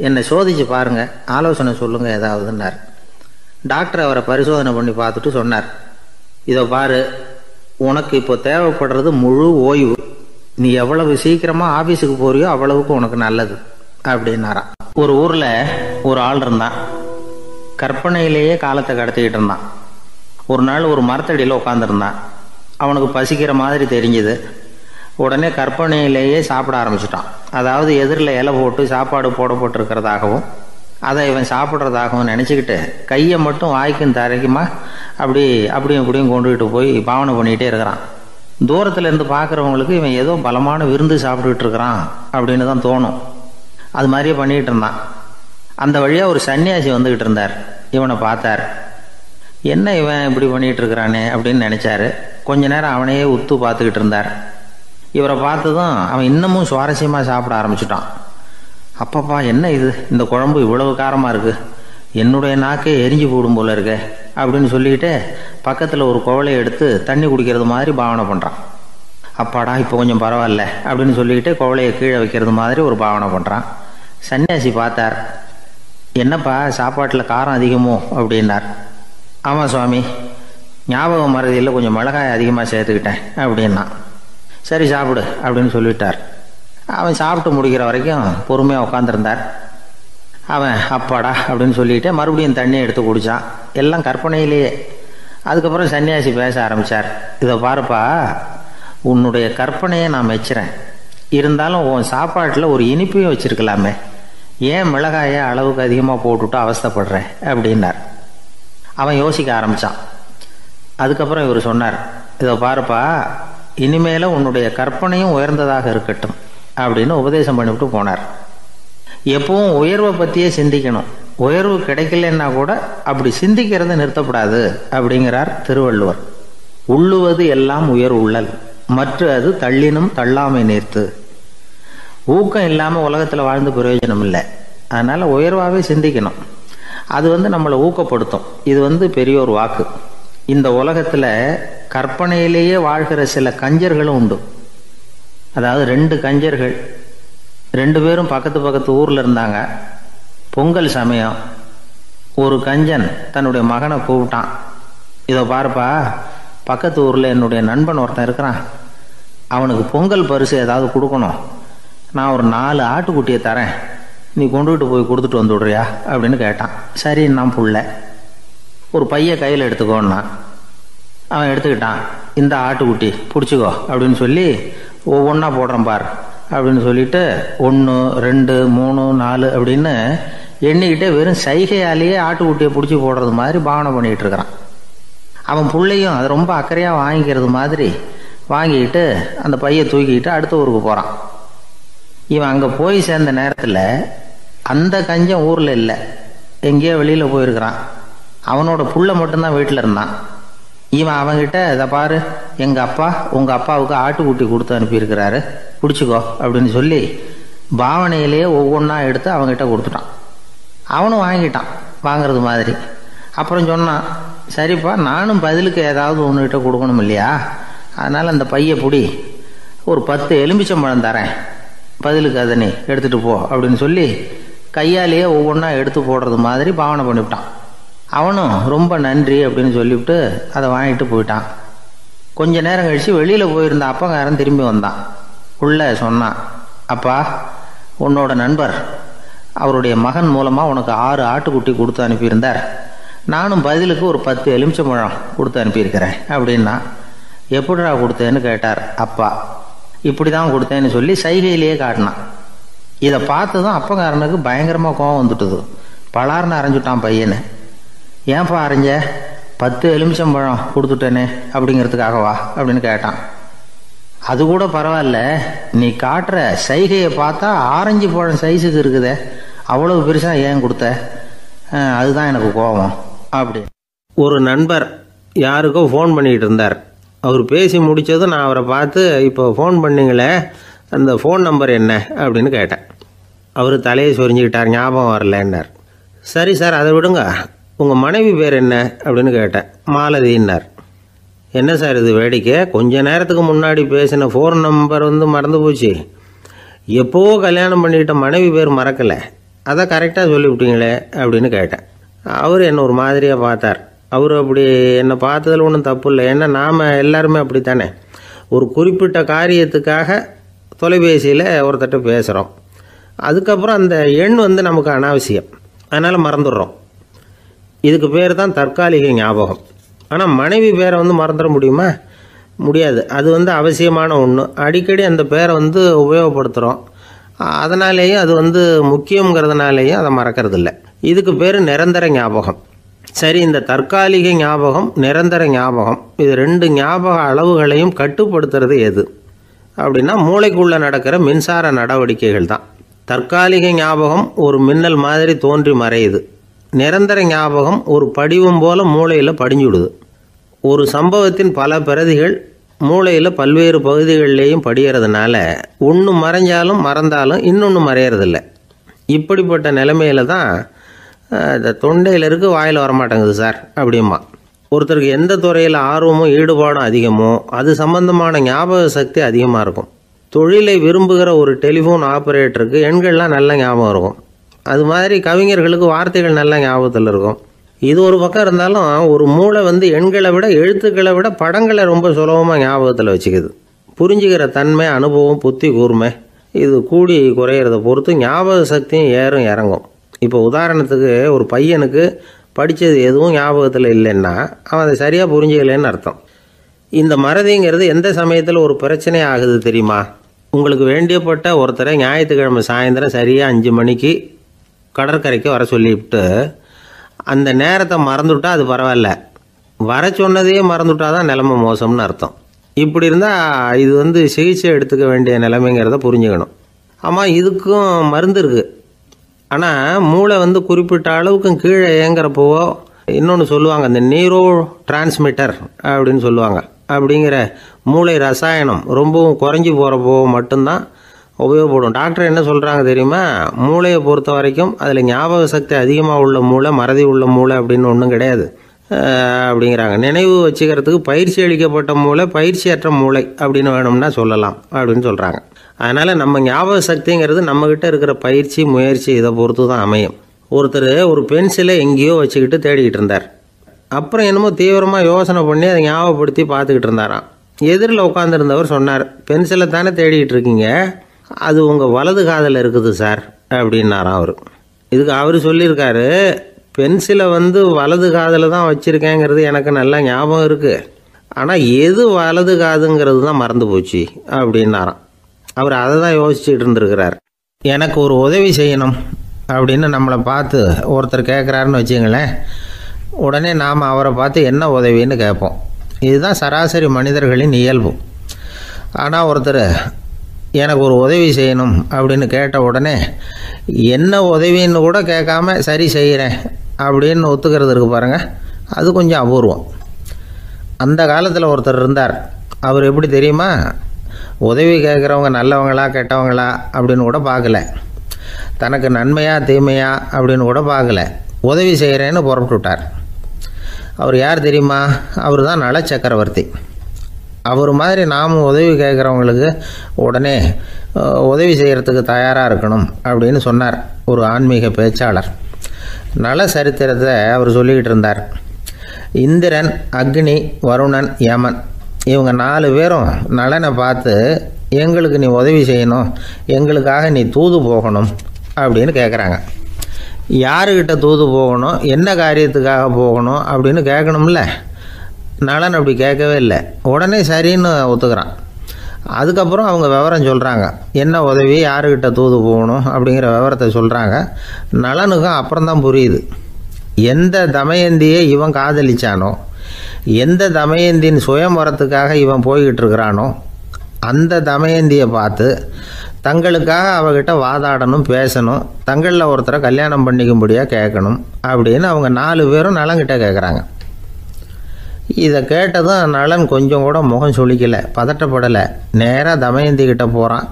என்னை சோதிச்சு பாருங்கள், ஆலோசனை சொல்லுங்கள் ஏதாவதுன்னார். டாக்டர் அவரை பரிசோதனை பண்ணி பார்த்துட்டு சொன்னார், இதோ பாரு, உனக்கு இப்போ தேவைப்படுறது முழு ஓய்வு. நீ எவ்வளவு சீக்கிரமாக ஆஃபீஸுக்கு போறியோ அவ்வளவுக்கு உனக்கு நல்லது அப்படின்னாராம். ஒரு ஊரில் ஒரு ஆள் இருந்தான். கற்பனையிலேயே காலத்தை கடத்திக்கிட்டு இருந்தான். ஒரு நாள் ஒரு மரத்தடியில் உட்காந்துருந்தான். அவனுக்கு பசிக்கிற மாதிரி தெரிஞ்சுது. உடனே கற்பனையிலேயே சாப்பிட ஆரம்பிச்சிட்டான். அதாவது எதிரில் இலை போட்டு சாப்பாடு போடப்பட்டிருக்கிறதாகவும் அதை இவன் சாப்பிட்றதாகவும் நினச்சிக்கிட்டு கையை மட்டும் வாய்க்கும் தரைக்குமா அப்படியும் இப்படியும் கொண்டுகிட்டு போய் பாவனை பண்ணிகிட்டே இருக்கிறான். தூரத்தில் இருந்து பார்க்குறவங்களுக்கு இவன் ஏதோ பலமான விருந்து சாப்பிட்டுக்கிட்டு இருக்கிறான் அப்படின்னு தான் தோணும். அது மாதிரியே பண்ணிக்கிட்டு இருந்தான். அந்த வழியாக ஒரு சன்னியாசி வந்துக்கிட்டு இருந்தார். இவனை பார்த்தார். என்ன இவன் இப்படி பண்ணிகிட்டு இருக்கிறானே அப்படின்னு நினச்சாரு. கொஞ்ச நேரம் அவனையே உத்து பார்த்துக்கிட்டு இருந்தார். இவரை பார்த்ததும் அவன் இன்னமும் சுவாரஸ்யமாக சாப்பிட ஆரம்பிச்சிட்டான். அப்பப்பா, என்ன இது, இந்த குழம்பு இவ்வளவு காரமாக இருக்குது, என்னுடைய நாக்கே எரிஞ்சு போடும் போல இருக்க அப்படின்னு சொல்லிக்கிட்டு பக்கத்தில் ஒரு குவளையை எடுத்து தண்ணி குடிக்கிறது மாதிரி பாவனை பண்ணுறான். அப்பாடா, இப்போ கொஞ்சம் பரவாயில்ல அப்படின்னு சொல்லிக்கிட்டு குவளையை கீழே வைக்கிறது மாதிரி ஒரு பாவனை பண்ணுறான். சன்னியாசி பார்த்தார். என்னப்பா, சாப்பாட்டில் காரம் அதிகமோ அப்படின்னார். ஆமாம் சுவாமி, ஞாபகம் மறதியில் கொஞ்சம் மிளகாய் அதிகமாக சேர்த்துக்கிட்டேன் அப்படின்னா. சரி சாப்பிடு அப்படின்னு சொல்லிட்டார். அவன் சாப்பிட்டு முடிக்கிற வரைக்கும் பொறுமையாக உட்காந்துருந்தார். அவன் அப்பாடா அப்படின்னு சொல்லிட்டு மறுபடியும் தண்ணியை எடுத்து குடித்தான். எல்லாம் கற்பனையிலேயே. அதுக்கப்புறம் சன்னியாசி பேச ஆரம்பித்தார். இதை பாருப்பா, உன்னுடைய கற்பனையை நான் மெச்சுறேன், இருந்தாலும் உன் சாப்பாட்டில் ஒரு இனிப்பையும் வச்சுருக்கலாமே, ஏன் மிளகாயை அளவுக்கு அதிகமாக போட்டுவிட்டு அவஸ்தைப்படுறேன் அப்படின்னார். அவன் யோசிக்க ஆரம்பித்தான். அதுக்கப்புறம் இவர் சொன்னார், இதை பாருப்பா, இனிமேல உன்னுடைய கற்பனையும் உயர்ந்ததாக இருக்கட்டும் அப்படின்னு உபதேசம் பண்ணிவிட்டு போனார். எப்பவும் உயர்வை பற்றியே சிந்திக்கணும். உயர்வு கிடைக்கலன்னா கூட அப்படி சிந்திக்கிறத நிறுத்தப்படாது அப்படிங்கிறார் திருவள்ளுவர். உள்ளுவது எல்லாம் உயர் உள்ளல், மற்ற அது தள்ளினும் தள்ளாமை நேர்த்து. ஊக்கம் இல்லாமல் உலகத்தில் வாழ்ந்து பிரயோஜனம் இல்லை. அதனால் உயர்வாகவே சிந்திக்கணும். அது நம்மளை ஊக்கப்படுத்தும். இது பெரியோர் வாக்கு. இந்த உலகத்தில் கற்பனையிலேயே வாழ்கிற சில கஞ்சர்களும் உண்டு. அதாவது 2 கஞ்சர்கள், 2 பேரும் பக்கத்து பக்கத்து ஊரில் இருந்தாங்க. பொங்கல் சமயம் ஒரு கஞ்சன் தன்னுடைய மகனை கூப்பிட்டான். இதை பாருப்பா, பக்கத்து ஊரில் என்னுடைய நண்பன் ஒருத்தன் இருக்கிறான், அவனுக்கு பொங்கல் பரிசு ஏதாவது கொடுக்கணும், நான் ஒரு 4 ஆட்டுக்குட்டியை தரேன், நீ கொண்டுகிட்டு போய் கொடுத்துட்டு வந்து விடுறியா அப்படின்னு கேட்டான். சரி, நான் புள்ள ஒரு பைய கையில் எடுத்துக்கோன்னா. அவன் எடுத்துக்கிட்டான். இந்த ஆட்டுக்குட்டி பிடிச்சிக்கோ அப்படின்னு சொல்லி ஒவ்வொன்றா போடுறேன் பார் அப்படின்னு சொல்லிட்டு 1 2 3 4 அப்படின்னு எண்ணிக்கிட்டே வெறும் சைகையாலேயே ஆட்டுக்குட்டியை பிடிச்சி போடுறது மாதிரி பாவனை பண்ணிகிட்டு இருக்கிறான். அவன் பிள்ளையும் அது ரொம்ப அக்கறையாக வாங்கிக்கிறது மாதிரி வாங்கிக்கிட்டு அந்த பையை தூக்கிக்கிட்டு அடுத்த ஊருக்கு போகிறான். இவன் அங்கே போய் சேர்ந்த நேரத்தில் அந்த கஞ்சன் ஊரில் இல்லை, எங்கேயோ வெளியில் போயிருக்கிறான். அவனோட புள்ள மட்டும்தான் வீட்டில் இருந்தான். இவன் அவங்கிட்ட, இதை பாரு, எங்கள் அப்பா உங்கள் அப்பாவுக்கு ஆட்டுக்குட்டி கொடுத்து அனுப்பியிருக்கிறாரு, பிடிச்சிக்கோ அப்படின்னு சொல்லி பாவனையிலேயே ஒவ்வொன்றா எடுத்து அவங்ககிட்ட கொடுத்துட்டான். அவனும் வாங்கிட்டான் வாங்கிறது மாதிரி. அப்புறம் சொன்னான், சரிப்பா, நானும் பதிலுக்கு ஏதாவது ஒன்றுகிட்ட கொடுக்கணும் இல்லையா, அதனால் அந்த பைய பிடி, ஒரு 10 எலுமிச்சம்பழம் தரேன், பதிலுக்கு அதை நீ எடுத்துகிட்டு போ அப்படின்னு சொல்லி கையாலேயே ஒவ்வொன்றா எடுத்து போடுறது மாதிரி பாவனை பண்ணிவிட்டான். அவனும் ரொம்ப நன்றி அப்படின்னு சொல்லிவிட்டு அதை வாங்கிட்டு போயிட்டான். கொஞ்ச நேரம் கழித்து வெளியில் போயிருந்த அப்பங்காரன் திரும்பி வந்தான். உள்ளே சொன்னான், அப்பா, உன்னோட நண்பர் அவருடைய மகன் மூலமாக உனக்கு 6 ஆட்டுக்குட்டி கொடுத்து அனுப்பியிருந்தார், நானும் பதிலுக்கு ஒரு 10 எலுமிச்சம்பழம் கொடுத்து அனுப்பியிருக்கிறேன் அப்படின்னா. எப்படிடா கொடுத்தேன்னு கேட்டார் அப்பா. இப்படி தான் கொடுத்தேன்னு சொல்லி சைகையிலேயே காட்டினான். இதை பார்த்ததும் அப்பங்காரனுக்கு பயங்கரமாக கோவம் வந்துட்டுது. பலார்னு அரைஞ்சுட்டான் பையனை. ஏன்ப்பா அரைஞ்ச? 10 எலுமிச்சம்பழம் கொடுத்துட்டேனே அப்படிங்கிறதுக்காகவா அப்படின்னு கேட்டான். அது கூட பரவாயில்ல, நீ காட்டுற சைகையை பார்த்தா ஆரஞ்சு பழம் சைஸுக்கு இருக்குதே, அவ்வளவு பெருசாக ஏன் கொடுத்த? அதுதான் எனக்கு கோபம் அப்படி. ஒரு நண்பர் யாருக்கோ ஃபோன் பண்ணிகிட்டு இருந்தார். அவர் பேசி முடித்ததும் நான் அவரை பார்த்து, இப்போ ஃபோன் பண்ணிங்களே, அந்த ஃபோன் நம்பர் என்ன அப்படின்னு கேட்டேன். அவர் தலையை சொரிஞ்சுக்கிட்டார், ஞாபகம் வரலன்னார். சரி சார், அதை விடுங்க, உங்கள் மனைவி பேர் என்ன அப்படின்னு கேட்டேன். மாலதின்னார். என்ன சார் இது வேடிக்கை, கொஞ்ச நேரத்துக்கு முன்னாடி பேசின ஃபோன் நம்பர் மறந்து போச்சு, எப்போவோ கல்யாணம் பண்ணிக்கிட்ட மனைவி பேர் மறக்கலை, அதை கரெக்டாக சொல்லிவிட்டீங்களே அப்படின்னு கேட்டேன். அவர் என்ன ஒரு மாதிரியாக பார்த்தார். அவர் அப்படி என்னை பார்த்ததில் ஒன்றும் தப்பு இல்லை, ஏன்னா நாம் எல்லாருமே அப்படித்தானே, ஒரு குறிப்பிட்ட காரியத்துக்காக தொலைபேசியில் ஒருத்தட்ட பேசுகிறோம், அதுக்கப்புறம் அந்த எண் நமக்கு அனாவசியம், அதனால் மறந்துடுறோம். இதுக்கு பேர் தான் தற்காலிக ஞாபகம். ஆனால் மனைவி பேரை மறந்துட முடியுமா? முடியாது. அது அவசியமான ஒன்று. அடிக்கடி அந்த பேரை உபயோகப்படுத்துகிறோம், அதனாலேயும் அது முக்கியங்கிறதுனாலேயும் அதை மறக்கறதில்லை. இதுக்கு பேர் நிரந்தர ஞாபகம். சரி, இந்த தற்காலிக ஞாபகம், நிரந்தர ஞாபகம், இது 2 ஞாபக அளவுகளையும் கட்டுப்படுத்துறது எது அப்படின்னா மூளைக்குள்ளே நடக்கிற மின்சார நடவடிக்கைகள் தான். தற்காலிக ஞாபகம் ஒரு மின்னல் மாதிரி தோன்றி மறையுது. நிரந்தர ஞாபகம் ஒரு படிவம் போல மூளையில் படிஞ்சுடுது. ஒரு சம்பவத்தின் பல பிரதிகள் மூளையில் பல்வேறு பகுதிகளிலேயும் படிகிறதுனால ஒன்று மறைஞ்சாலும் மறந்தாலும் இன்னொன்று மறையறதில்லை. இப்படிப்பட்ட நிலைமையில தான் இந்த தொண்டையில் இருக்கு, வாயில் வரமாட்டேங்குது சார் அப்படிமா. ஒருத்தருக்கு எந்த துறையில் ஆர்வமும் ஈடுபாடும் அதிகமோ அது சம்பந்தமான ஞாபக சக்தி அதிகமாக இருக்கும். தொழிலை விரும்புகிற ஒரு டெலிஃபோன் ஆப்ரேட்டருக்கு எண்கள்லாம் நல்ல ஞாபகம் இருக்கும். அது மாதிரி கவிஞர்களுக்கு வார்த்தைகள் நல்ல ஞாபகத்தில் இருக்கும். இது ஒரு பக்கம் இருந்தாலும் ஒரு மூளை எண்களை விட எழுத்துக்களை விட படங்களை ரொம்ப சுலபமாக ஞாபகத்தில் வச்சுக்குது. புரிஞ்சுக்கிற தன்மை, அனுபவம், புத்தி கூர்மை இது கூடி குறையிறத பொறுத்து ஞாபக சக்தியும் ஏறும் இறங்கும். இப்போ உதாரணத்துக்கு ஒரு பையனுக்கு படித்தது எதுவும் ஞாபகத்தில் இல்லைன்னா அவன் அதை சரியாக புரிஞ்சுக்கலன்னு அர்த்தம். இந்த மறதிங்கிறது எந்த சமயத்தில் ஒரு பிரச்சனை ஆகுது தெரியுமா? உங்களுக்கு வேண்டியப்பட்ட ஒருத்தரை ஞாயிற்றுக்கிழமை சாயந்தரம் சரியாக 5 மணிக்கு கடற்கரைக்கு வர சொல்லிவிட்டு அந்த நேரத்தை மறந்துவிட்டா அது பரவாயில்ல, வர சொன்னதையே மறந்துவிட்டா தான் நிலைமை மோசம்னு அர்த்தம். இப்படி இருந்தால் இது சிகிச்சை எடுத்துக்க வேண்டிய நிலைமைங்கிறத புரிஞ்சுக்கணும். ஆமாம், இதுக்கும் மருந்து இருக்குது. ஆனால் மூளை குறிப்பிட்ட அளவுக்கும் கீழே இயங்குறப்போவோ இன்னொன்று சொல்லுவாங்க, இந்த நியூரோ டிரான்ஸ்மிட்டர் அப்படின்னு சொல்லுவாங்க. அப்படிங்கிற மூளை ரசாயனம் ரொம்பவும் குறைஞ்சி போகிறப்போ மட்டும்தான் உபயோகப்படும். டாக்டர் என்ன சொல்கிறாங்க தெரியுமா? மூளையை பொறுத்த வரைக்கும் அதில் ஞாபக சக்தி அதிகமாக உள்ள மூளை, மறதி உள்ள மூளை அப்படின்னு ஒன்றும் கிடையாது அப்படிங்கிறாங்க. நினைவு வச்சுக்கிறதுக்கு பயிற்சி அளிக்கப்பட்ட மூளை, பயிற்சியற்ற மூளை அப்படின்னு வேணும்னா சொல்லலாம் அப்படின்னு சொல்கிறாங்க. அதனால் நம்ம ஞாபக சக்திங்கிறது நம்மக்கிட்ட இருக்கிற பயிற்சி, முயற்சி இதை பொறுத்து தான் அமையும். ஒருத்தர் ஒரு பென்சிலை எங்கேயோ வச்சுக்கிட்டு தேடிக்கிட்டு இருந்தார். அப்புறம் என்னமோ தீவிரமாக யோசனை பண்ணி அதை ஞாபகப்படுத்தி பார்த்துக்கிட்டு இருந்தாராம். எதிரில் உட்காந்துருந்தவர் சொன்னார், பென்சிலை தானே தேடிக்கிட்டு இருக்கீங்க, அது உங்கள் வலது காதில் இருக்குது சார் அப்படின்னாராம் அவர். இதுக்கு அவர் சொல்லியிருக்காரு, பென்சிலை வலது காதில் தான் வச்சுருக்கேங்கிறது எனக்கு நல்லா ஞாபகம் இருக்குது, ஆனால் எது வலது காதுங்கிறது தான் மறந்து போச்சு அப்படின்னாராம். அவர் அதை தான் யோசிச்சுட்டு இருந்திருக்கிறார். எனக்கு ஒரு உதவி செய்யணும் அப்படின்னு நம்மளை பார்த்து ஒருத்தர் கேட்குறாருன்னு வச்சுங்களேன், உடனே நாம் அவரை பார்த்து என்ன உதவின்னு கேட்போம். இதுதான் சராசரி மனிதர்களின் இயல்பு. ஆனால் ஒருத்தர் எனக்கு ஒரு உதவி செய்யணும் அப்படின்னு கேட்ட உடனே என்ன உதவின்னு கூட கேட்காம சரி செய்கிறேன் அப்படின்னு ஒத்துக்கிறது இருக்கு பாருங்கள், அது கொஞ்சம் அபூர்வம். அந்த காலத்தில் ஒருத்தர் இருந்தார். அவர் எப்படி தெரியுமா? உதவி கேட்குறவங்க நல்லவங்களா கெட்டவங்களா அப்படின்னு கூட பார்க்கல, தனக்கு நன்மையா தீமையா அப்படின்னு கூட பார்க்கல, உதவி செய்கிறேன்னு புறப்பட்டு விட்டார். அவர் யார் தெரியுமா? அவர் தான் நல சக்கரவர்த்தி. அவர் மாதிரி நாம் உதவி கேட்குறவங்களுக்கு உடனே உதவி செய்கிறதுக்கு தயாராக இருக்கணும் அப்படின்னு சொன்னார் ஒரு ஆன்மீக பேச்சாளர். நல சரித்திரத்தை அவர் சொல்லிக்கிட்டு இருந்தார். இந்திரன், அக்னி, வருணன், யமன் இவங்க 4 பேரும் நலனை பார்த்து எங்களுக்கு நீ உதவி செய்யணும், எங்களுக்காக நீ தூது போகணும் அப்படின்னு கேட்குறாங்க. யாருக்கிட்ட தூது போகணும், என்ன காரியத்துக்காக போகணும் அப்படின்னு கேட்கணும்ல. நலன் அப்படி கேட்கவே இல்லை. உடனே சரின்னு ஒத்துக்கிறான். அதுக்கப்புறம் அவங்க விவரம் சொல்கிறாங்க, என்ன உதவி, யாருக்கிட்ட தூது போகணும் அப்படிங்கிற விவரத்தை சொல்கிறாங்க. நலனுக்கும் அப்புறம்தான் புரியுது, எந்த தமயந்தியை இவன் காதலிச்சானோ, எந்த தமயந்தின் சுயம்பரத்துக்காக இவன் போய்கிட்டு இருக்கிறானோ அந்த தமயந்தியை பார்த்து தங்களுக்காக அவகிட்ட வாதாடணும், பேசணும், தங்களில் ஒருத்தரை கல்யாணம் பண்ணிக்கும்படியாக கேட்கணும் அப்படின்னு அவங்க 4 பேரும் நலன்கிட்ட கேட்குறாங்க. இதை கேட்டதும் நலன் கொஞ்சம் கூட முகம் சுளிக்கலை, பதட்டப்படலை. நேராக தமயந்தி கிட்ட போகிறான்.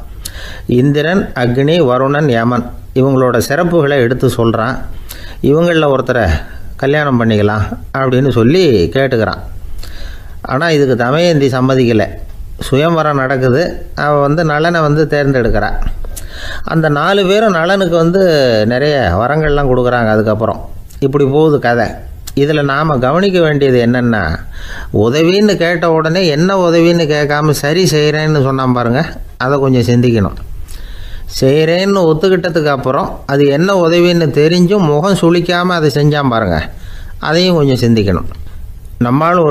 இந்திரன், அக்னி, வருணன், யமன் இவங்களோட சிறப்புகளை எடுத்து சொல்கிறான். இவங்களில் ஒருத்தரை கல்யாணம் பண்ணிக்கலாம் அப்படின்னு சொல்லி கேட்டுக்கிறான். இதுக்கு தமயந்தி சம்மதிக்கலை. சுயம்பரம் நடக்குது, அவள் நலனை தேர்ந்தெடுக்கிறாள். அந்த 4 பேரும் நலனுக்கு நிறைய வரங்கள்லாம் கொடுக்குறாங்க. அதுக்கப்புறம் இப்படி போகுது கதை. இதில் நாம் கவனிக்க வேண்டியது என்னென்னா, உதவின்னு கேட்ட உடனே என்ன உதவின்னு கேட்காம சரி செய்கிறேன்னு சொன்னான் பாருங்கள், அதை கொஞ்சம் சிந்திக்கணும். செய்கிறேன்னு ஒத்துக்கிட்டதுக்கு அப்புறம் அது என்ன உதவின்னு தெரிஞ்சும் முகம் சுளிக்காமல் அதை செஞ்சான் பாருங்கள், அதையும் கொஞ்சம் சிந்திக்கணும். நம்மளும் ஒரு